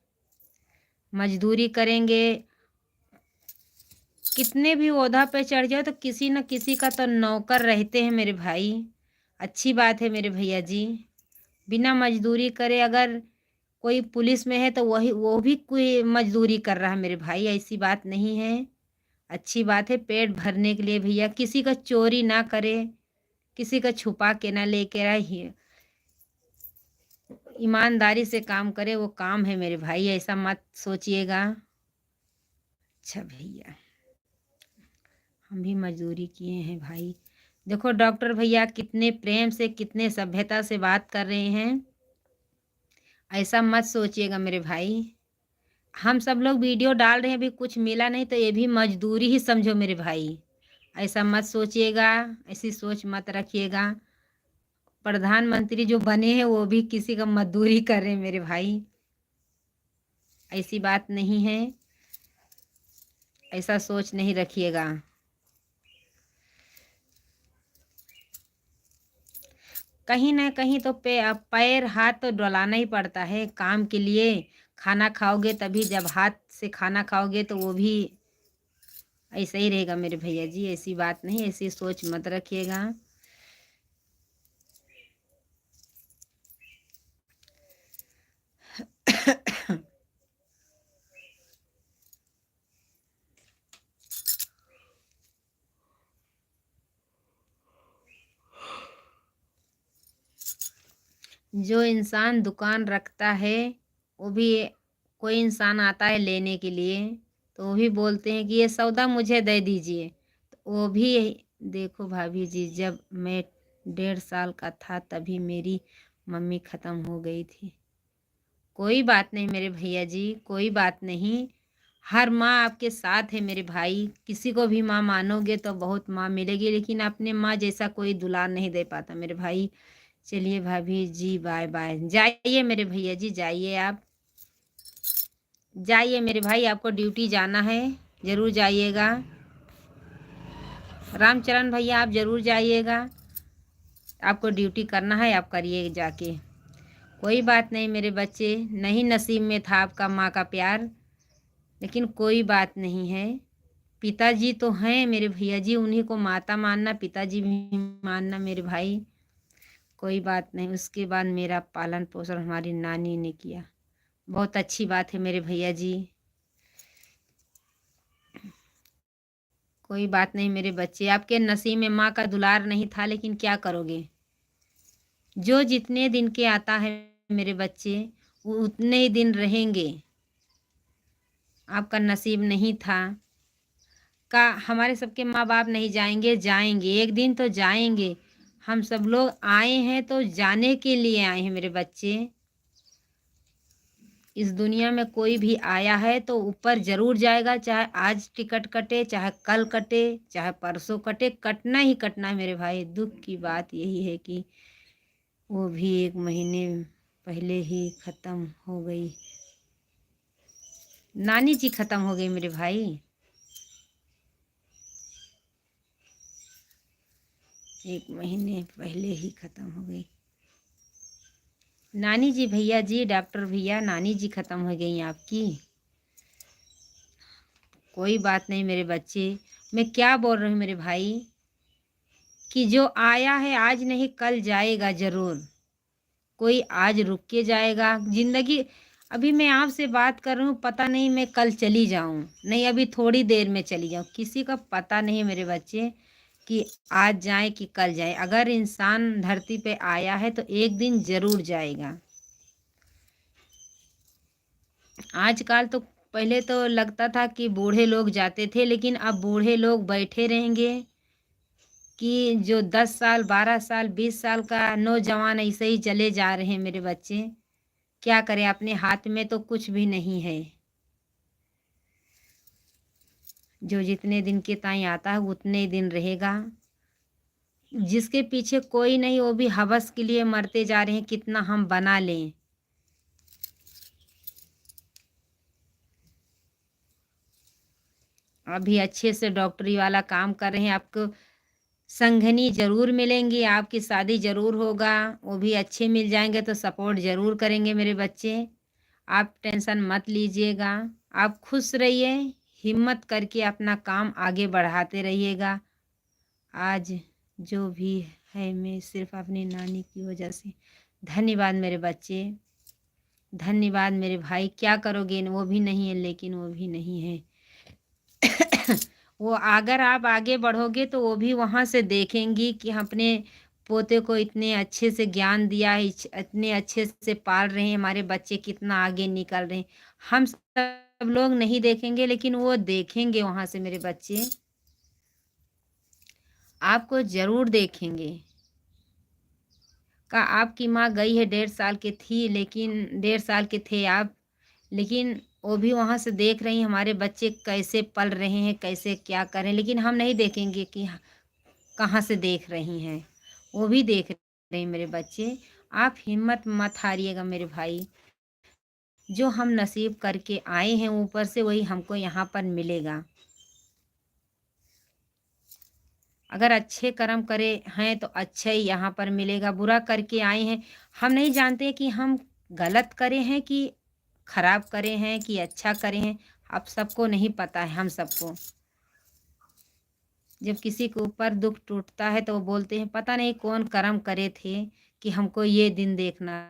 मजदूरी करेंगे। कितने भी ओहदा पे चढ़ जाओ तो किसी न किसी का तो नौकर रहते हैं मेरे भाई। अच्छी बात है मेरे भैया जी। बिना मजदूरी करे अगर कोई पुलिस में है तो वो भी कोई मजदूरी कर रहा है मेरे भाई, ऐसी बात नहीं है। अच्छी बात है, पेट भरने के लिए भैया किसी का चोरी ना करे, किसी का छुपा के ना लेके रहिए। ईमानदारी से काम करे वो काम है मेरे भाई, ऐसा मत सोचिएगा। अच्छा भैया, हम भी मजदूरी किए हैं भाई। देखो डॉक्टर भैया कितने प्रेम से कितने सभ्यता से बात कर रहे हैं, ऐसा मत सोचिएगा मेरे भाई। हम सब लोग वीडियो डाल रहे हैं, अभी कुछ मिला नहीं तो ये भी मजदूरी ही समझो मेरे भाई, ऐसा मत सोचिएगा, ऐसी सोच मत रखिएगा। प्रधानमंत्री जो बने हैं वो भी किसी का मजदूरी कर रहे हैं मेरे भाई, ऐसी बात नहीं है, ऐसा सोच नहीं रखिएगा। कहीं ना कहीं तो पैर हाथ तो डलाना ही पड़ता है काम के लिए। खाना खाओगे तभी, जब हाथ से खाना खाओगे तो वो भी ऐसा ही रहेगा मेरे भैया जी, ऐसी बात नहीं, ऐसी सोच मत रखिएगा। जो इंसान दुकान रखता है वो भी, कोई इंसान आता है लेने के लिए तो वो भी बोलते हैं कि ये सौदा मुझे दे दीजिए, तो वो भी, देखो भाभी जी, जब मैं 1.5 साल का था तभी मेरी मम्मी ख़त्म हो गई थी। कोई बात नहीं मेरे भैया जी, कोई बात नहीं, हर माँ आपके साथ है मेरे भाई। किसी को भी माँ मानोगे तो बहुत माँ मिलेगी, लेकिन अपने माँ जैसा कोई दुलार नहीं दे पाता मेरे भाई। चलिए भाभी जी, बाय बाय, जाइए मेरे भैया जी, जाइए आप, जाइए मेरे भाई, आपको ड्यूटी जाना है, ज़रूर जाइएगा। रामचरण भैया आप ज़रूर जाइएगा, आपको ड्यूटी करना है, आप करिए जाके। कोई बात नहीं मेरे बच्चे, नहीं नसीब में था आपका माँ का प्यार, लेकिन कोई बात नहीं है। पिताजी तो हैं मेरे भैया जी, उन्हीं को माता मानना, पिताजी भी मानना मेरे भाई। कोई बात नहीं, उसके बाद मेरा पालन पोषण हमारी नानी ने किया, बहुत अच्छी बात है मेरे भैया जी। कोई बात नहीं मेरे बच्चे, आपके नसीब में माँ का दुलार नहीं था, लेकिन क्या करोगे, जो जितने दिन के आता है मेरे बच्चे वो उतने ही दिन रहेंगे। आपका नसीब नहीं था का, हमारे सबके माँ बाप नहीं जाएंगे, जाएंगे एक दिन तो जाएंगे। हम सब लोग आए हैं तो जाने के लिए आए हैं मेरे बच्चे। इस दुनिया में कोई भी आया है तो ऊपर ज़रूर जाएगा, चाहे आज टिकट कटे, चाहे कल कटे, चाहे परसों कटे, कटना ही कटना है मेरे भाई। दुख की बात यही है कि वो भी 1 महीने पहले ही ख़त्म हो गई, नानी जी ख़त्म हो गई मेरे भाई, 1 महीने पहले ही ख़त्म हो गई नानी जी। भैया जी, डॉक्टर भैया, नानी जी ख़त्म हो गई आपकी। कोई बात नहीं मेरे बच्चे, मैं क्या बोल रही हूँ मेरे भाई, कि जो आया है आज नहीं कल जाएगा ज़रूर। कोई आज रुक के जाएगा, ज़िंदगी, अभी मैं आपसे बात कर रही हूँ, पता नहीं मैं कल चली जाऊँ, नहीं अभी थोड़ी देर में चली जाऊँ, किसी का पता नहीं मेरे बच्चे कि आज जाए कि कल जाए। अगर इंसान धरती पे आया है तो एक दिन ज़रूर जाएगा। आजकल तो, पहले तो लगता था कि बूढ़े लोग जाते थे, लेकिन अब बूढ़े लोग बैठे रहेंगे कि जो 10 साल 12 साल 20 साल का नौजवान ऐसे ही चले जा रहे हैं मेरे बच्चे। क्या करें, अपने हाथ में तो कुछ भी नहीं है। जो जितने दिन के ताई आता है उतने ही दिन रहेगा। जिसके पीछे कोई नहीं, वो भी हवस के लिए मरते जा रहे हैं, कितना हम बना लें। अभी अच्छे से डॉक्टरी वाला काम कर रहे हैं, आपको संघनी ज़रूर मिलेंगी, आपकी शादी ज़रूर होगा, वो भी अच्छे मिल जाएंगे तो सपोर्ट ज़रूर करेंगे मेरे बच्चे। आप टेंशन मत लीजिएगा, आप खुश रहिए, हिम्मत करके अपना काम आगे बढ़ाते रहिएगा। आज जो भी है मैं सिर्फ अपनी नानी की वजह से। धन्यवाद मेरे बच्चे, धन्यवाद मेरे भाई। क्या करोगे, वो भी नहीं है, लेकिन वो भी नहीं है। वो अगर आप आगे बढ़ोगे तो वो भी वहाँ से देखेंगी कि अपने पोते को इतने अच्छे से ज्ञान दिया है, इतने अच्छे से पाल रहे हैं, हमारे बच्चे कितना आगे निकल रहे हैं। हम सब लोग नहीं देखेंगे लेकिन वो देखेंगे वहाँ से मेरे बच्चे, आपको ज़रूर देखेंगे। का आपकी माँ गई है, 1.5 साल की थी, लेकिन 1.5 साल के थे आप, लेकिन वो भी वहाँ से देख रही हैं हमारे बच्चे कैसे पल रहे हैं, कैसे क्या कर रहे हैं, लेकिन हम नहीं देखेंगे कि कहाँ से देख रही हैं, वो भी देख रहे हैं मेरे बच्चे। आप हिम्मत मत हारिएगा मेरे भाई, जो हम नसीब करके आए हैं ऊपर से वही हमको यहाँ पर मिलेगा। अगर अच्छे कर्म करे हैं तो अच्छा ही यहाँ पर मिलेगा, बुरा करके आए हैं, हम नहीं जानते कि हम गलत करे हैं कि खराब करे हैं कि अच्छा करे हैं, आप सबको नहीं पता है। हम सबको जब किसी के ऊपर दुख टूटता है तो वो बोलते हैं पता नहीं कौन कर्म करे थे कि हमको ये दिन देखना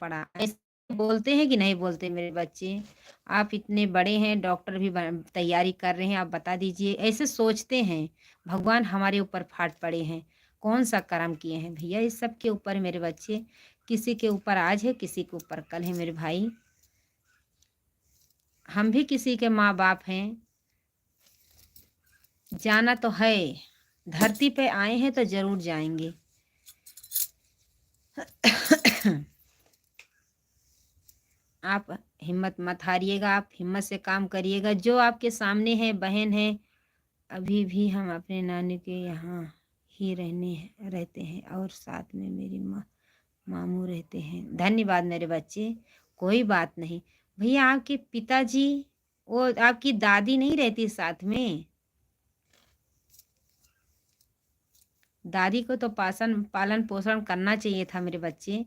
पड़ा। ऐसे बोलते हैं कि नहीं बोलते मेरे बच्चे? आप इतने बड़े हैं, डॉक्टर भी तैयारी कर रहे हैं, आप बता दीजिए। ऐसे सोचते हैं, भगवान हमारे ऊपर फाट पड़े हैं, कौन सा कर्म किए हैं भैया? इस सब के ऊपर मेरे बच्चे, किसी के ऊपर आज है, किसी के ऊपर कल है मेरे भाई। हम भी किसी के माँ बाप हैं, जाना तो है, धरती पे आए हैं तो जरूर जाएंगे। आप हिम्मत मत हारिएगा, आप हिम्मत से काम करिएगा। जो आपके सामने है बहन है, अभी भी हम अपने नानी के यहाँ ही रहते हैं और साथ में मेरी मामू रहते हैं। धन्यवाद मेरे बच्चे, कोई बात नहीं। भैया आपके पिताजी, वो आपकी दादी नहीं रहती साथ में? दादी को तो पालन पोषण करना चाहिए था मेरे बच्चे।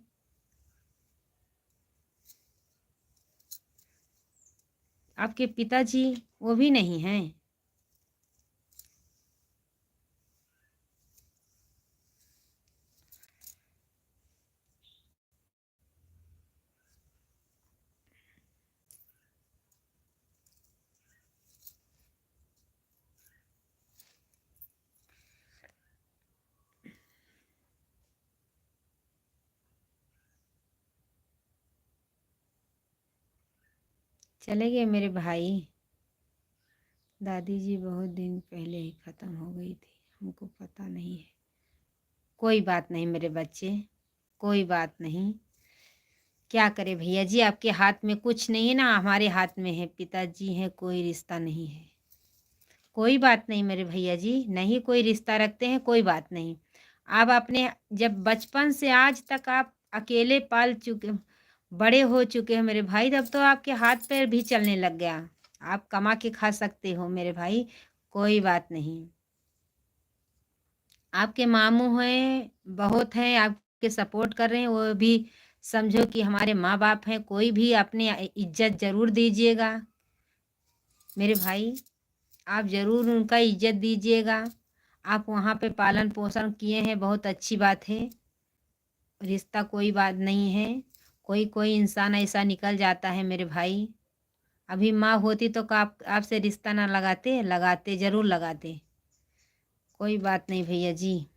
आपके पिताजी वो भी नहीं हैं? चले गए मेरे भाई। दादी जी बहुत दिन पहले ही ख़त्म हो गई थी, हमको पता नहीं है। कोई बात नहीं मेरे बच्चे, कोई बात नहीं। क्या करे भैया जी, आपके हाथ में कुछ नहीं है ना, हमारे हाथ में है। पिताजी हैं, कोई रिश्ता नहीं है। कोई बात नहीं मेरे भैया जी, नहीं कोई रिश्ता रखते हैं, कोई बात नहीं। आप अपने जब बचपन से आज तक आप अकेले पाल चुके, बड़े हो चुके हैं मेरे भाई, तब तो आपके हाथ पैर भी चलने लग गया, आप कमा के खा सकते हो मेरे भाई। कोई बात नहीं। आपके मामू हैं, बहुत हैं, आपके सपोर्ट कर रहे हैं, वो भी समझो कि हमारे माँ बाप हैं। कोई भी अपने इज्जत ज़रूर दीजिएगा मेरे भाई, आप ज़रूर उनका इज्जत दीजिएगा। आप वहाँ पे पालन पोषण किए हैं, बहुत अच्छी बात है। रिश्ता कोई बात नहीं है, कोई कोई इंसान ऐसा निकल जाता है मेरे भाई। अभी माँ होती तो आप आपसे रिश्ता ना लगाते? लगाते, ज़रूर लगाते। कोई बात नहीं भैया जी।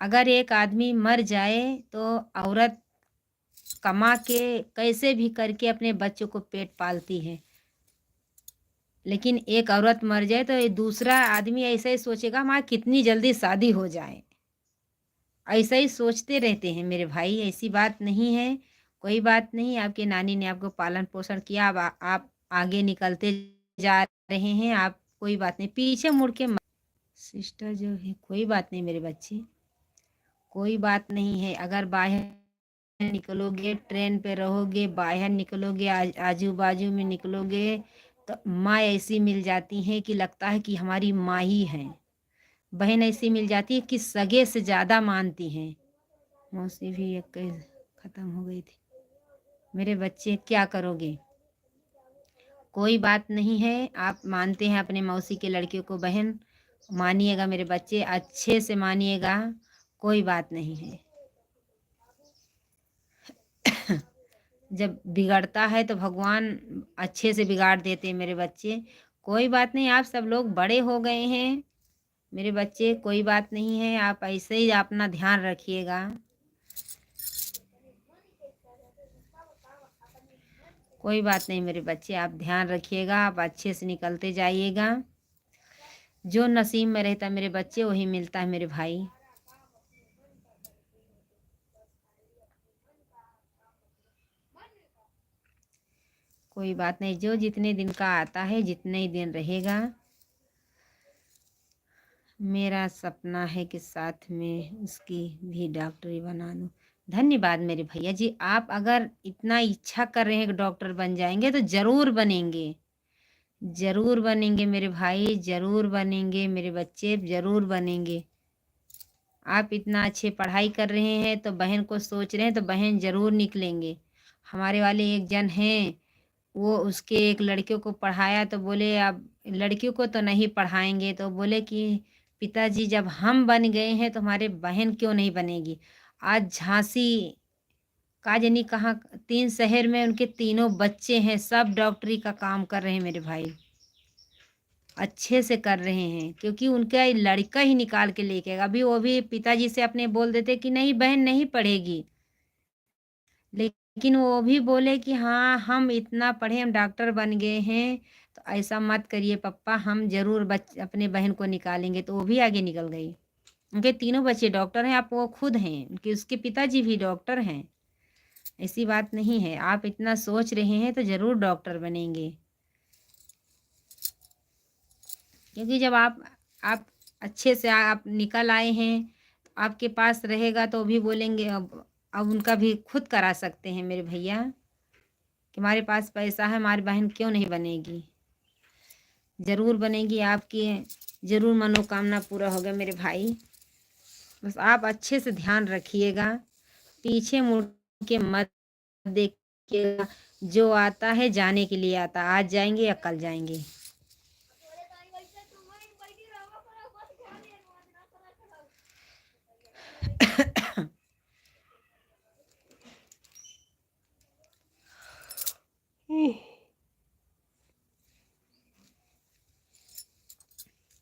अगर एक आदमी मर जाए तो औरत कमा के कैसे भी करके अपने बच्चों को पेट पालती है, लेकिन एक औरत मर जाए तो ये दूसरा आदमी ऐसा ही सोचेगा हमारी कितनी जल्दी शादी हो जाए। ऐसा ही सोचते रहते हैं मेरे भाई, ऐसी बात नहीं है। कोई बात नहीं, आपके नानी ने आपको पालन पोषण किया, अब आप आगे निकलते जा रहे हैं। आप कोई बात नहीं, पीछे मुड़ के सिस्टर जो है, कोई बात नहीं मेरे बच्चे, कोई बात नहीं है। अगर बाहर निकलोगे, ट्रेन पे रहोगे, बाहर निकलोगे, आजू बाजू में निकलोगे, तो माँ ऐसी मिल जाती हैं कि लगता है कि हमारी माँ ही है। बहन ऐसी मिल जाती है कि सगे से ज़्यादा मानती हैं। मौसी भी एक ख़त्म हो गई थी। मेरे बच्चे क्या करोगे? कोई बात नहीं है, आप मानते हैं अपने मौसी के लड़के को बहन, मानिएगा मेरे बच्चे, अच्छे से मानिएगा, कोई बात नहीं है। जब बिगड़ता है तो भगवान अच्छे से बिगाड़ देते हैं मेरे बच्चे। कोई बात नहीं, आप सब लोग बड़े हो गए हैं, मेरे बच्चे कोई बात नहीं है, आप ऐसे ही अपना ध्यान रखिएगा। कोई बात नहीं मेरे बच्चे, आप ध्यान रखिएगा, आप अच्छे से निकलते जाइएगा। जो नसीब में रहता है मेरे बच्चे वही मिलता है मेरे भाई। कोई बात नहीं, जो जितने दिन का आता है जितने ही दिन रहेगा। मेरा सपना है कि साथ में उसकी भी डॉक्टरी बना दूँ। धन्यवाद मेरे भैया जी, आप अगर इतना इच्छा कर रहे हैं कि डॉक्टर बन जाएंगे तो ज़रूर बनेंगे, ज़रूर बनेंगे मेरे भाई, ज़रूर बनेंगे मेरे बच्चे, ज़रूर बनेंगे। आप इतना अच्छे पढ़ाई कर रहे हैं तो बहन को सोच रहे हैं तो बहन ज़रूर निकलेंगे। हमारे वाले एक जन हैं, वो उसके एक लड़कियों को पढ़ाया तो बोले अब लड़कियों को तो नहीं पढ़ाएंगे, तो बोले कि पिताजी जब हम बन गए हैं तो हमारे बहन क्यों नहीं बनेगी। आज झांसी का जानी कहाँ 3 शहर में उनके तीनों बच्चे हैं, सब डॉक्टरी का काम कर रहे हैं मेरे भाई, अच्छे से कर रहे हैं, क्योंकि उनका लड़का ही निकाल के लेके आएगा। अभी वो भी पिताजी से अपने बोल देते कि नहीं बहन नहीं पढ़ेगी, लेकिन वो भी बोले कि हाँ हम इतना पढ़े, हम डॉक्टर बन गए हैं, तो ऐसा मत करिए पापा, हम ज़रूर अपने बहन को निकालेंगे। तो वो भी आगे निकल गई। उनके तीनों बच्चे डॉक्टर हैं, आप वो खुद हैं, उनके उसके पिताजी भी डॉक्टर हैं। ऐसी बात नहीं है, आप इतना सोच रहे हैं तो ज़रूर डॉक्टर बनेंगे। क्योंकि जब आप अच्छे से आप निकल आए हैं तो आपके पास रहेगा तो भी बोलेंगे अब उनका भी खुद करा सकते हैं मेरे भैया, कि हमारे पास पैसा है, हमारी बहन क्यों नहीं बनेगी। ज़रूर बनेगी, आपकी ज़रूर मनोकामना पूरा होगा मेरे भाई। बस आप अच्छे से ध्यान रखिएगा, पीछे मुड़ के मत देखिएगा। जो आता है जाने के लिए आता, आज जाएंगे या कल जाएंगे।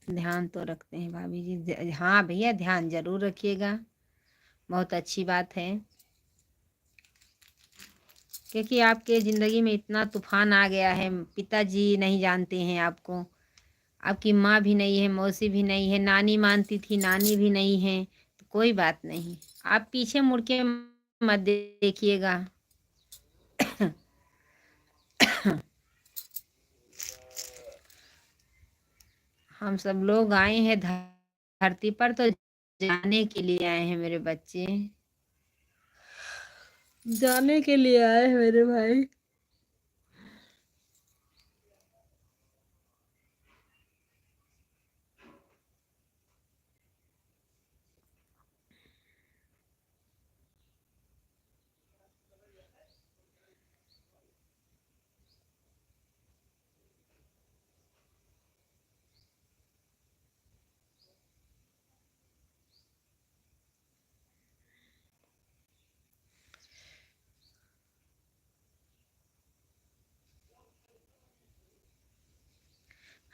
ध्यान तो रखते हैं भाभी जी, हाँ भैया ध्यान जरूर रखिएगा, बहुत अच्छी बात है। क्योंकि आपके ज़िंदगी में इतना तूफान आ गया है, पिताजी नहीं जानते हैं आपको, आपकी माँ भी नहीं है, मौसी भी नहीं है, नानी मानती थी, नानी भी नहीं है, तो कोई बात नहीं, आप पीछे मुड़ के मत देखिएगा। हम सब लोग आए हैं धरती पर तो जाने के लिए आए हैं मेरे बच्चे, जाने के लिए आए हैं मेरे भाई।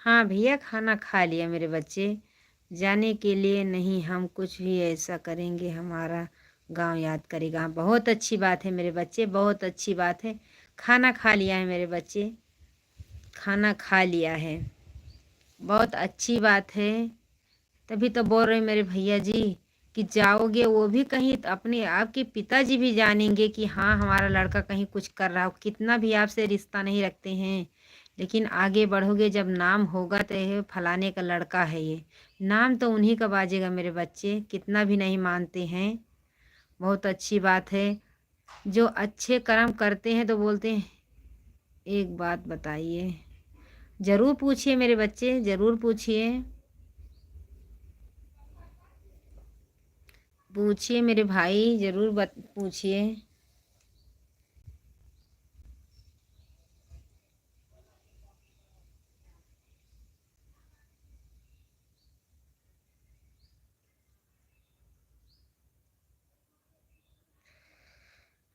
हाँ भैया खाना खा लिया मेरे बच्चे, जाने के लिए नहीं, हम कुछ भी ऐसा करेंगे हमारा गांव याद करेगा। बहुत अच्छी बात है मेरे बच्चे, बहुत अच्छी बात है। खाना खा लिया है मेरे बच्चे, खाना खा लिया है, बहुत अच्छी बात है। तभी तो बोल रहे मेरे भैया जी कि जाओगे वो भी कहीं तो अपने आपके पिताजी भी जानेंगे कि हाँ हमारा लड़का कहीं कुछ कर रहा हो, कितना भी आपसे रिश्ता नहीं रखते हैं, लेकिन आगे बढ़ोगे जब नाम होगा तो ये फलाने का लड़का है, ये नाम तो उन्हीं का बाजेगा मेरे बच्चे, कितना भी नहीं मानते हैं। बहुत अच्छी बात है, जो अच्छे कर्म करते हैं तो बोलते हैं। एक बात बताइए, ज़रूर पूछिए मेरे बच्चे, ज़रूर पूछिए, पूछिए मेरे भाई, ज़रूर पूछिए।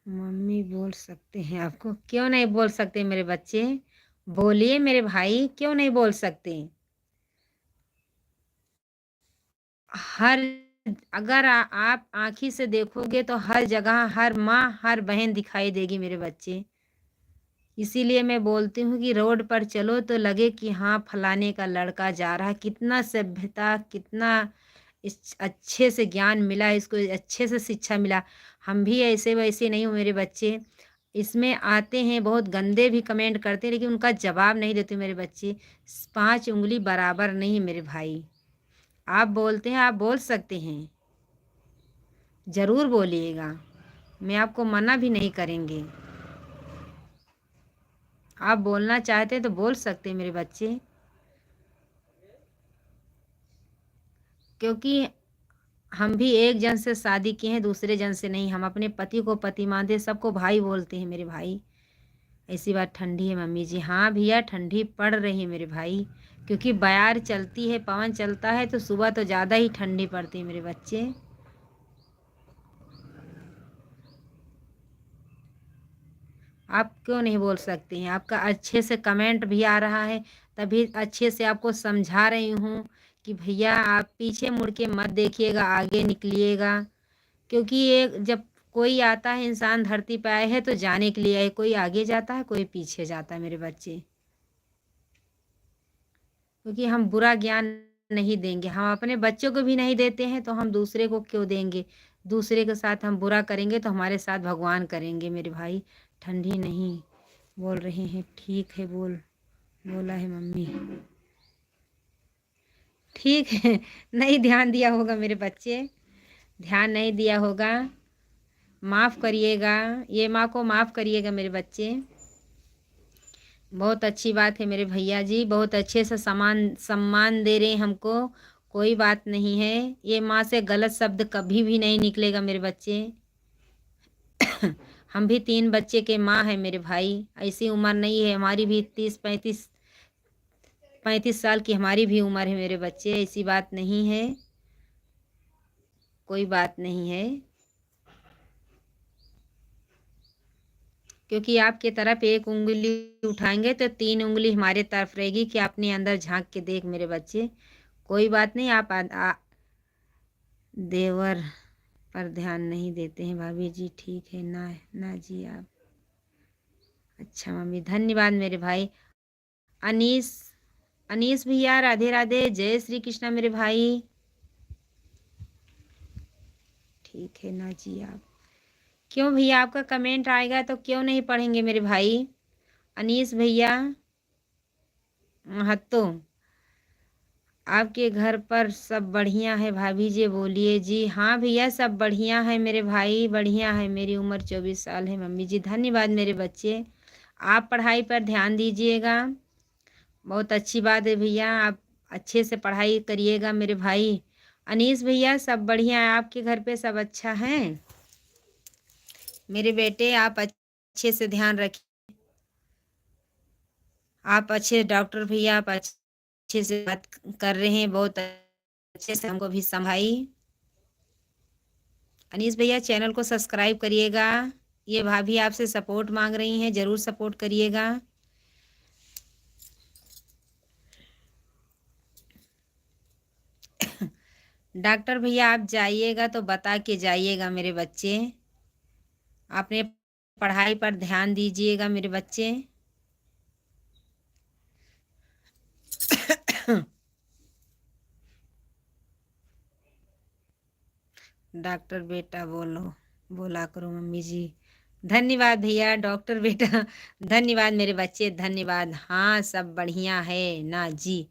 मम्मी बोल सकते हैं आपको, क्यों नहीं बोल सकते मेरे बच्चे, बोलिए मेरे भाई, क्यों नहीं बोल सकते। हर अगर आप आँखी से देखोगे तो हर जगह हर माँ, हर बहन दिखाई देगी मेरे बच्चे। इसीलिए मैं बोलती हूँ कि रोड पर चलो तो लगे कि हाँ, फलाने का लड़का जा रहा है। कितना सभ्यता, कितना इस अच्छे से ज्ञान मिला, इसको अच्छे से शिक्षा मिला। हम भी ऐसे-वैसे नहीं हो मेरे बच्चे। इसमें आते हैं, बहुत गंदे भी कमेंट करते हैं, लेकिन उनका जवाब नहीं देते मेरे बच्चे। 5 उँगली बराबर नहीं मेरे भाई। आप बोलते हैं, आप बोल सकते हैं। ज़रूर बोलिएगा। मैं आपको मना भी नहीं करेंगे। आप बोलना चाहते हैं तो बोल सकते हैं मेरे बच्चे। क्योंकि हम भी एक जन से शादी किए हैं, दूसरे जन से नहीं। हम अपने पति को पति मानते हैं, सबको भाई बोलते हैं मेरे भाई। ऐसी बात ठंडी है मम्मी जी। हाँ भैया, ठंडी पड़ रही है मेरे भाई, क्योंकि बयार चलती है, पवन चलता है तो सुबह तो ज़्यादा ही ठंडी पड़ती है मेरे बच्चे। आप क्यों नहीं बोल सकते हैं? आपका अच्छे से कमेंट भी आ रहा है, तभी अच्छे से आपको समझा रही हूँ कि भैया आप पीछे मुड़ के मत देखिएगा, आगे निकलिएगा। क्योंकि ये जब कोई आता है, इंसान धरती पे आए हैं तो जाने के लिए आए, कोई आगे जाता है, कोई पीछे जाता है मेरे बच्चे। क्योंकि हम बुरा ज्ञान नहीं देंगे, हम अपने बच्चों को भी नहीं देते हैं तो हम दूसरे को क्यों देंगे? दूसरे के साथ हम बुरा करेंगे तो हमारे साथ भगवान करेंगे मेरे भाई। ठंडी नहीं बोल रहे हैं, ठीक है बोला है मम्मी। ठीक है, नहीं ध्यान दिया होगा मेरे बच्चे, ध्यान नहीं दिया होगा। माफ़ करिएगा, ये माँ को माफ़ करिएगा मेरे बच्चे। बहुत अच्छी बात है मेरे भैया जी, बहुत अच्छे से सम्मान दे रहे हैं हमको। कोई बात नहीं है, ये माँ से गलत शब्द कभी भी नहीं निकलेगा मेरे बच्चे। हम भी 3 बच्चे के माँ हैं मेरे भाई। ऐसी उम्र नहीं है हमारी भी, 35 साल की हमारी भी उम्र है मेरे बच्चे। ऐसी बात नहीं है, कोई बात नहीं है। क्योंकि आपकी तरफ एक उंगली उठाएंगे तो 3 उंगली हमारे तरफ रहेगी कि अपने अंदर झांक के देख मेरे बच्चे। कोई बात नहीं, आप देवर पर ध्यान नहीं देते हैं भाभी जी, ठीक है ना? ना जी आप। अच्छा मम्मी, धन्यवाद मेरे भाई। अनीस अनीस भैया, राधे राधे, जय श्री कृष्णा मेरे भाई। ठीक है ना जी आप। क्यों भैया, आपका कमेंट आएगा तो क्यों नहीं पढ़ेंगे मेरे भाई? अनीस भैया महतो, आपके घर पर सब बढ़िया है भाभी जी? बोलिए जी। हाँ भैया, सब बढ़िया है मेरे भाई, बढ़िया है। मेरी उम्र 24 साल है मम्मी जी। धन्यवाद मेरे बच्चे। आप पढ़ाई पर ध्यान दीजिएगा, बहुत अच्छी बात है भैया। आप अच्छे से पढ़ाई करिएगा मेरे भाई। अनीस भैया, सब बढ़िया है, आपके घर पे सब अच्छा है? मेरे बेटे, आप अच्छे से ध्यान रखिए। आप अच्छे डॉक्टर भैया, आप अच्छे से बात कर रहे हैं, बहुत अच्छे से हमको भी संभाई। अनीस भैया, चैनल को सब्सक्राइब करिएगा। ये भाभी आपसे सपोर्ट मांग रही हैं, ज़रूर सपोर्ट करिएगा। डॉक्टर भैया, आप जाइएगा तो बता के जाइएगा मेरे बच्चे। आपने पढ़ाई पर ध्यान दीजिएगा मेरे बच्चे। डॉक्टर बेटा बोला करो मम्मी जी। धन्यवाद भैया, डॉक्टर बेटा। धन्यवाद मेरे बच्चे, धन्यवाद। हाँ, सब बढ़िया है ना जी।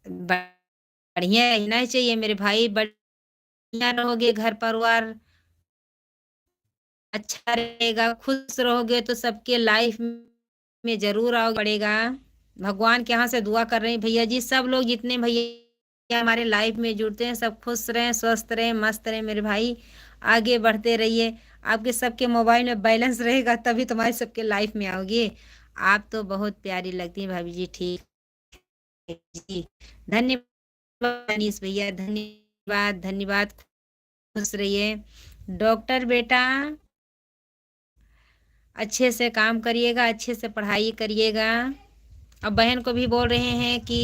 बढ़िया रहना ही चाहिए मेरे भाई। बढ़िया रहोगे, घर परिवार अच्छा रहेगा, खुश रहोगे तो सबके लाइफ में ज़रूर आओ बढ़ेगा। भगवान के यहाँ से दुआ कर रहे हैं भैया जी, सब लोग जितने भैया हमारे लाइफ में जुड़ते हैं सब खुश रहें, स्वस्थ रहें, मस्त रहें मेरे भाई। आगे बढ़ते रहिए। आपके सबके मोबाइल में बैलेंस रहेगा तभी तुम्हारे सबके लाइफ में आओगे। आप तो बहुत प्यारी लगती हैं भाभी जी। ठीक है जी, धन्यवाद अनीस भैया, धन्यवाद धन्यवाद। खुश रहिए। डॉक्टर बेटा, अच्छे से काम करिएगा, अच्छे से पढ़ाई करिएगा। अब बहन को भी बोल रहे हैं कि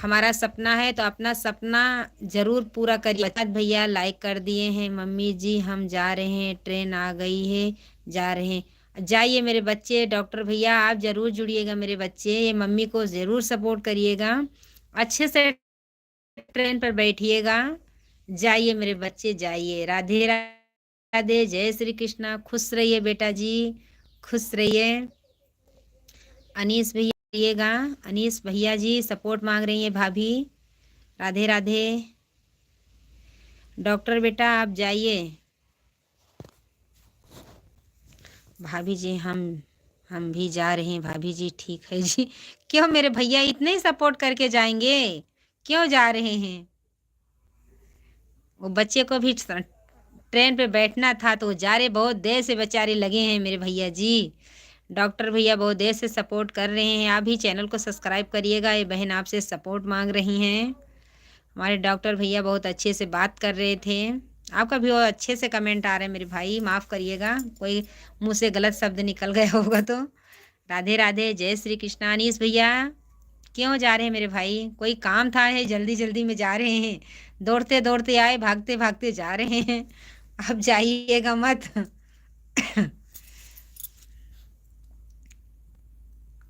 हमारा सपना है तो अपना सपना ज़रूर पूरा करिए। बचत भैया लाइक कर दिए हैं। मम्मी जी हम जा रहे हैं, ट्रेन आ गई है, जा रहे हैं। जाइए मेरे बच्चे। डॉक्टर भैया आप ज़रूर जुड़िएगा मेरे बच्चे, ये मम्मी को ज़रूर सपोर्ट करिएगा, अच्छे से ट्रेन पर बैठिएगा। जाइए मेरे बच्चे जाइए। राधे राधे, जय श्री कृष्णा। खुश रहिए बेटा जी, खुश रहिए। अनीस भैया आइएगा। अनीस भैया जी सपोर्ट मांग रही है भाभी। राधे राधे। डॉक्टर बेटा आप जाइए। भाभी जी हम भी जा रहे हैं भाभी जी, ठीक है जी। क्यों मेरे भैया इतने ही सपोर्ट करके जाएंगे, क्यों जा रहे हैं? वो बच्चे को भी ट्रेन पे बैठना था तो जा रहे, बहुत देर से बेचारे लगे हैं मेरे भैया जी। डॉक्टर भैया बहुत देर से सपोर्ट कर रहे हैं। आप भी चैनल को सब्सक्राइब करिएगा, ये बहन आपसे सपोर्ट मांग रही हैं। हमारे डॉक्टर भैया बहुत अच्छे से बात कर रहे थे। आपका भी बहुत अच्छे से कमेंट आ रहे हैं मेरे भाई, माफ़ करिएगा कोई मुंह से गलत शब्द निकल गया होगा तो। राधे राधे, जय श्री कृष्णा। अनीस भैया क्यों जा रहे हैं मेरे भाई? कोई काम था है, जल्दी जल्दी में जा रहे हैं, दौड़ते दौड़ते आए, भागते भागते जा रहे हैं। अब जाइएगा मत।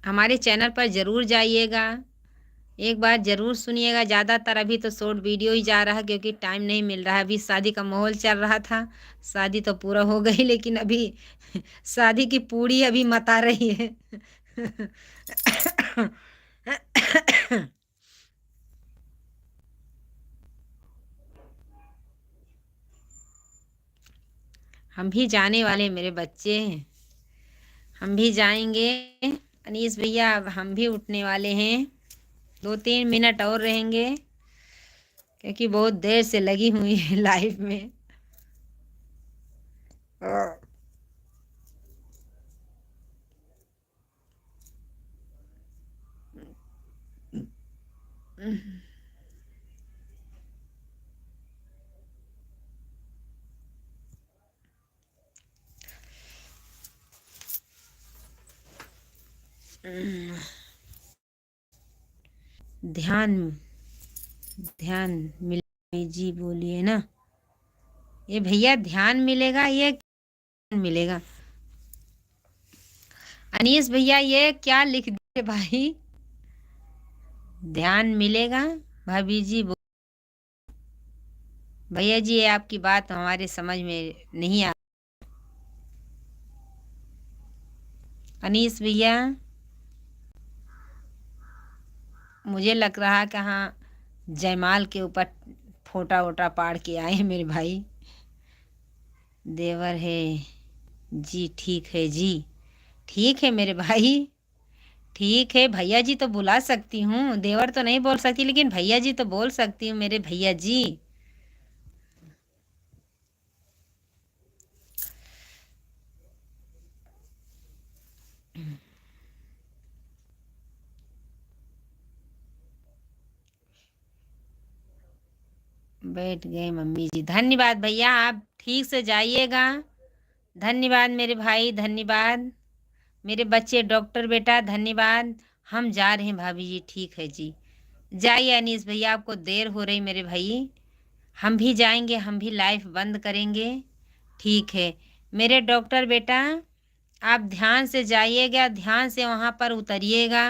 हमारे चैनल पर ज़रूर जाइएगा, एक बार ज़रूर सुनिएगा। ज़्यादातर अभी तो शॉर्ट वीडियो ही जा रहा है क्योंकि टाइम नहीं मिल रहा है। अभी शादी का माहौल चल रहा था, शादी तो पूरा हो गई लेकिन अभी शादी की पूड़ी अभी मता रही है। हम भी जाने वाले मेरे बच्चे, हम भी जाएंगे। अनीस भैया अब हम भी उठने वाले हैं, 2-3 मिनट और रहेंगे क्योंकि बहुत देर से लगी हुई है लाइफ में। ध्यान ध्यान मिले जी, बोलिए ना। ये भैया ध्यान मिलेगा, ये मिलेगा। अनीस भैया ये क्या लिख दिए भाई? ध्यान मिलेगा भाभी जी भैया जी ये आपकी बात हमारे समझ में नहीं आ। अनीस भैया मुझे लग रहा कि हाँ जयमाल के ऊपर फोटा वोटा पाड़ के आए हैं मेरे भाई। देवर है जी, ठीक है जी, ठीक है मेरे भाई, ठीक है। भैया जी तो बुला सकती हूँ, देवर तो नहीं बोल सकती लेकिन भैया जी तो बोल सकती हूँ मेरे भैया जी। बैठ गए मम्मी जी। धन्यवाद भैया, आप ठीक से जाइएगा। धन्यवाद मेरे भाई, धन्यवाद मेरे बच्चे। डॉक्टर बेटा धन्यवाद। हम जा रहे हैं भाभी जी, ठीक है जी। जाइए अनीस भैया, आपको देर हो रही मेरे भाई। हम भी जाएंगे, हम भी लाइफ बंद करेंगे, ठीक है मेरे डॉक्टर बेटा। आप ध्यान से जाइएगा, ध्यान से वहाँ पर उतरिएगा।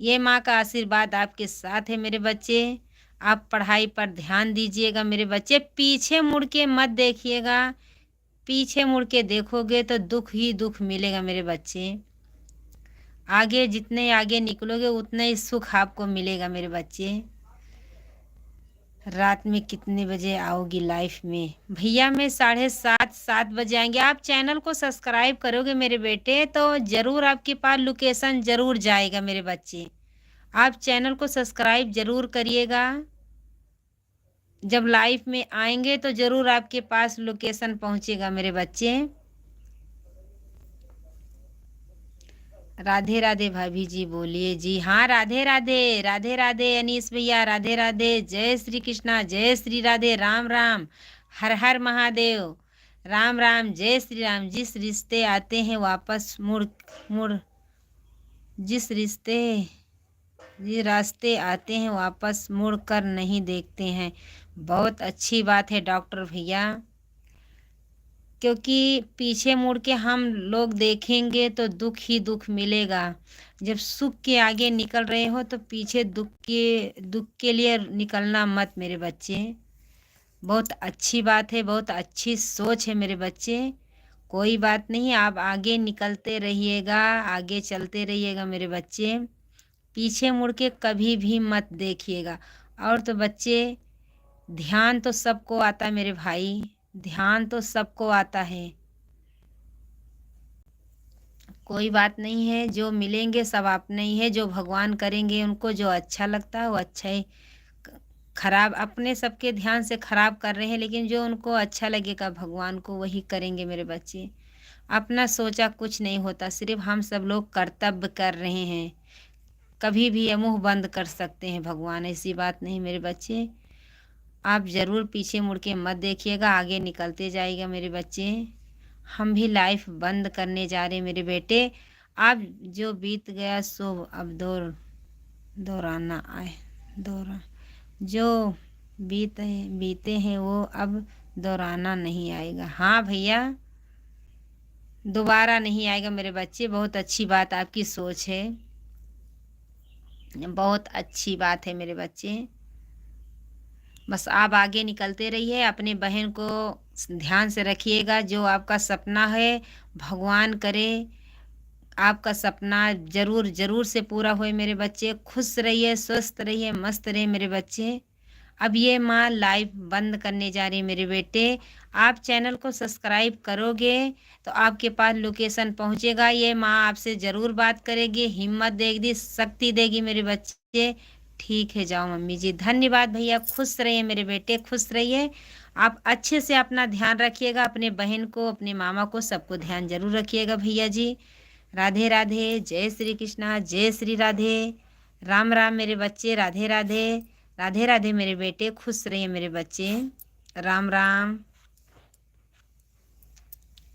ये माँ का आशीर्वाद आपके साथ है मेरे बच्चे। आप पढ़ाई पर ध्यान दीजिएगा मेरे बच्चे। पीछे मुड़ के मत देखिएगा, पीछे मुड़ के देखोगे तो दुख ही दुख मिलेगा मेरे बच्चे। आगे जितने आगे निकलोगे उतना ही सुख आपको मिलेगा मेरे बच्चे। रात में कितने बजे आओगी लाइफ में? भैया मैं 7:30-7 बजे आएंगे। आप चैनल को सब्सक्राइब करोगे मेरे बेटे तो ज़रूर आपके पास लोकेशन ज़रूर जाएगा मेरे बच्चे। आप चैनल को सब्सक्राइब ज़रूर करिएगा। जब लाइव में आएंगे तो ज़रूर आपके पास लोकेशन पहुंचेगा मेरे बच्चे। राधे राधे भाभी जी बोलिए जी। हाँ राधे राधे, राधे राधे अनीस भैया, राधे राधे, जय श्री कृष्णा, जय श्री राधे, राम राम, हर हर महादेव, राम राम, जय श्री राम। जिस रिश्ते आते हैं वापस मुड़ मुड़, जिस रिश्ते ये रास्ते आते हैं वापस मुड़ कर नहीं देखते हैं। बहुत अच्छी बात है डॉक्टर भैया, क्योंकि पीछे मुड़ के हम लोग देखेंगे तो दुख ही दुख मिलेगा। जब सुख के आगे निकल रहे हो तो पीछे दुख के लिए निकलना मत मेरे बच्चे। बहुत अच्छी बात है, बहुत अच्छी सोच है मेरे बच्चे। कोई बात नहीं, आप आगे निकलते रहिएगा, आगे चलते रहिएगा मेरे बच्चे। पीछे मुड़ के कभी भी मत देखिएगा। और तो बच्चे, ध्यान तो सबको आता है मेरे भाई, ध्यान तो सबको आता है। कोई बात नहीं है, जो मिलेंगे सब अपने ही है। जो भगवान करेंगे उनको जो अच्छा लगता है वो अच्छा ही। खराब अपने सबके ध्यान से खराब कर रहे हैं, लेकिन जो उनको अच्छा लगेगा भगवान को वही करेंगे मेरे बच्चे। अपना सोचा कुछ नहीं होता, सिर्फ हम सब लोग कर्तव्य कर रहे हैं। कभी भी ये मुंह बंद कर सकते हैं भगवान, ऐसी बात नहीं मेरे बच्चे। आप ज़रूर पीछे मुड़ के मत देखिएगा, आगे निकलते जाइएगा मेरे बच्चे। हम भी लाइफ बंद करने जा रहे मेरे बेटे। अब जो बीत गया सो अब दोहराना आए दोहरा जो बीते हैं वो अब दोहराना नहीं आएगा। हाँ भैया, दोबारा नहीं आएगा मेरे बच्चे। बहुत अच्छी बात आपकी सोच है, बहुत अच्छी बात है मेरे बच्चे। बस आप आगे निकलते रहिए, अपने बहन को ध्यान से रखिएगा। जो आपका सपना है भगवान करे आपका सपना ज़रूर ज़रूर से पूरा होए मेरे बच्चे। खुश रहिए, स्वस्थ रहिए, मस्त रहिए मेरे बच्चे। अब ये माँ लाइव बंद करने जा रही है मेरे बेटे। आप चैनल को सब्सक्राइब करोगे तो आपके पास लोकेशन पहुँचेगा। ये माँ आपसे ज़रूर बात करेगी, हिम्मत देगी, शक्ति देगी मेरे बच्चे। ठीक है, जाओ मम्मी जी। धन्यवाद भैया, खुश रहिए मेरे बेटे, खुश रहिए। आप अच्छे से अपना ध्यान रखिएगा, अपने बहन को, अपने मामा को, सबको ध्यान जरूर रखिएगा भैया जी। राधे राधे, जय श्री कृष्णा, जय श्री राधे। राम राम मेरे बच्चे, राधे राधे। राधे राधे मेरे बेटे, खुश रहिए मेरे बच्चे। राम राम।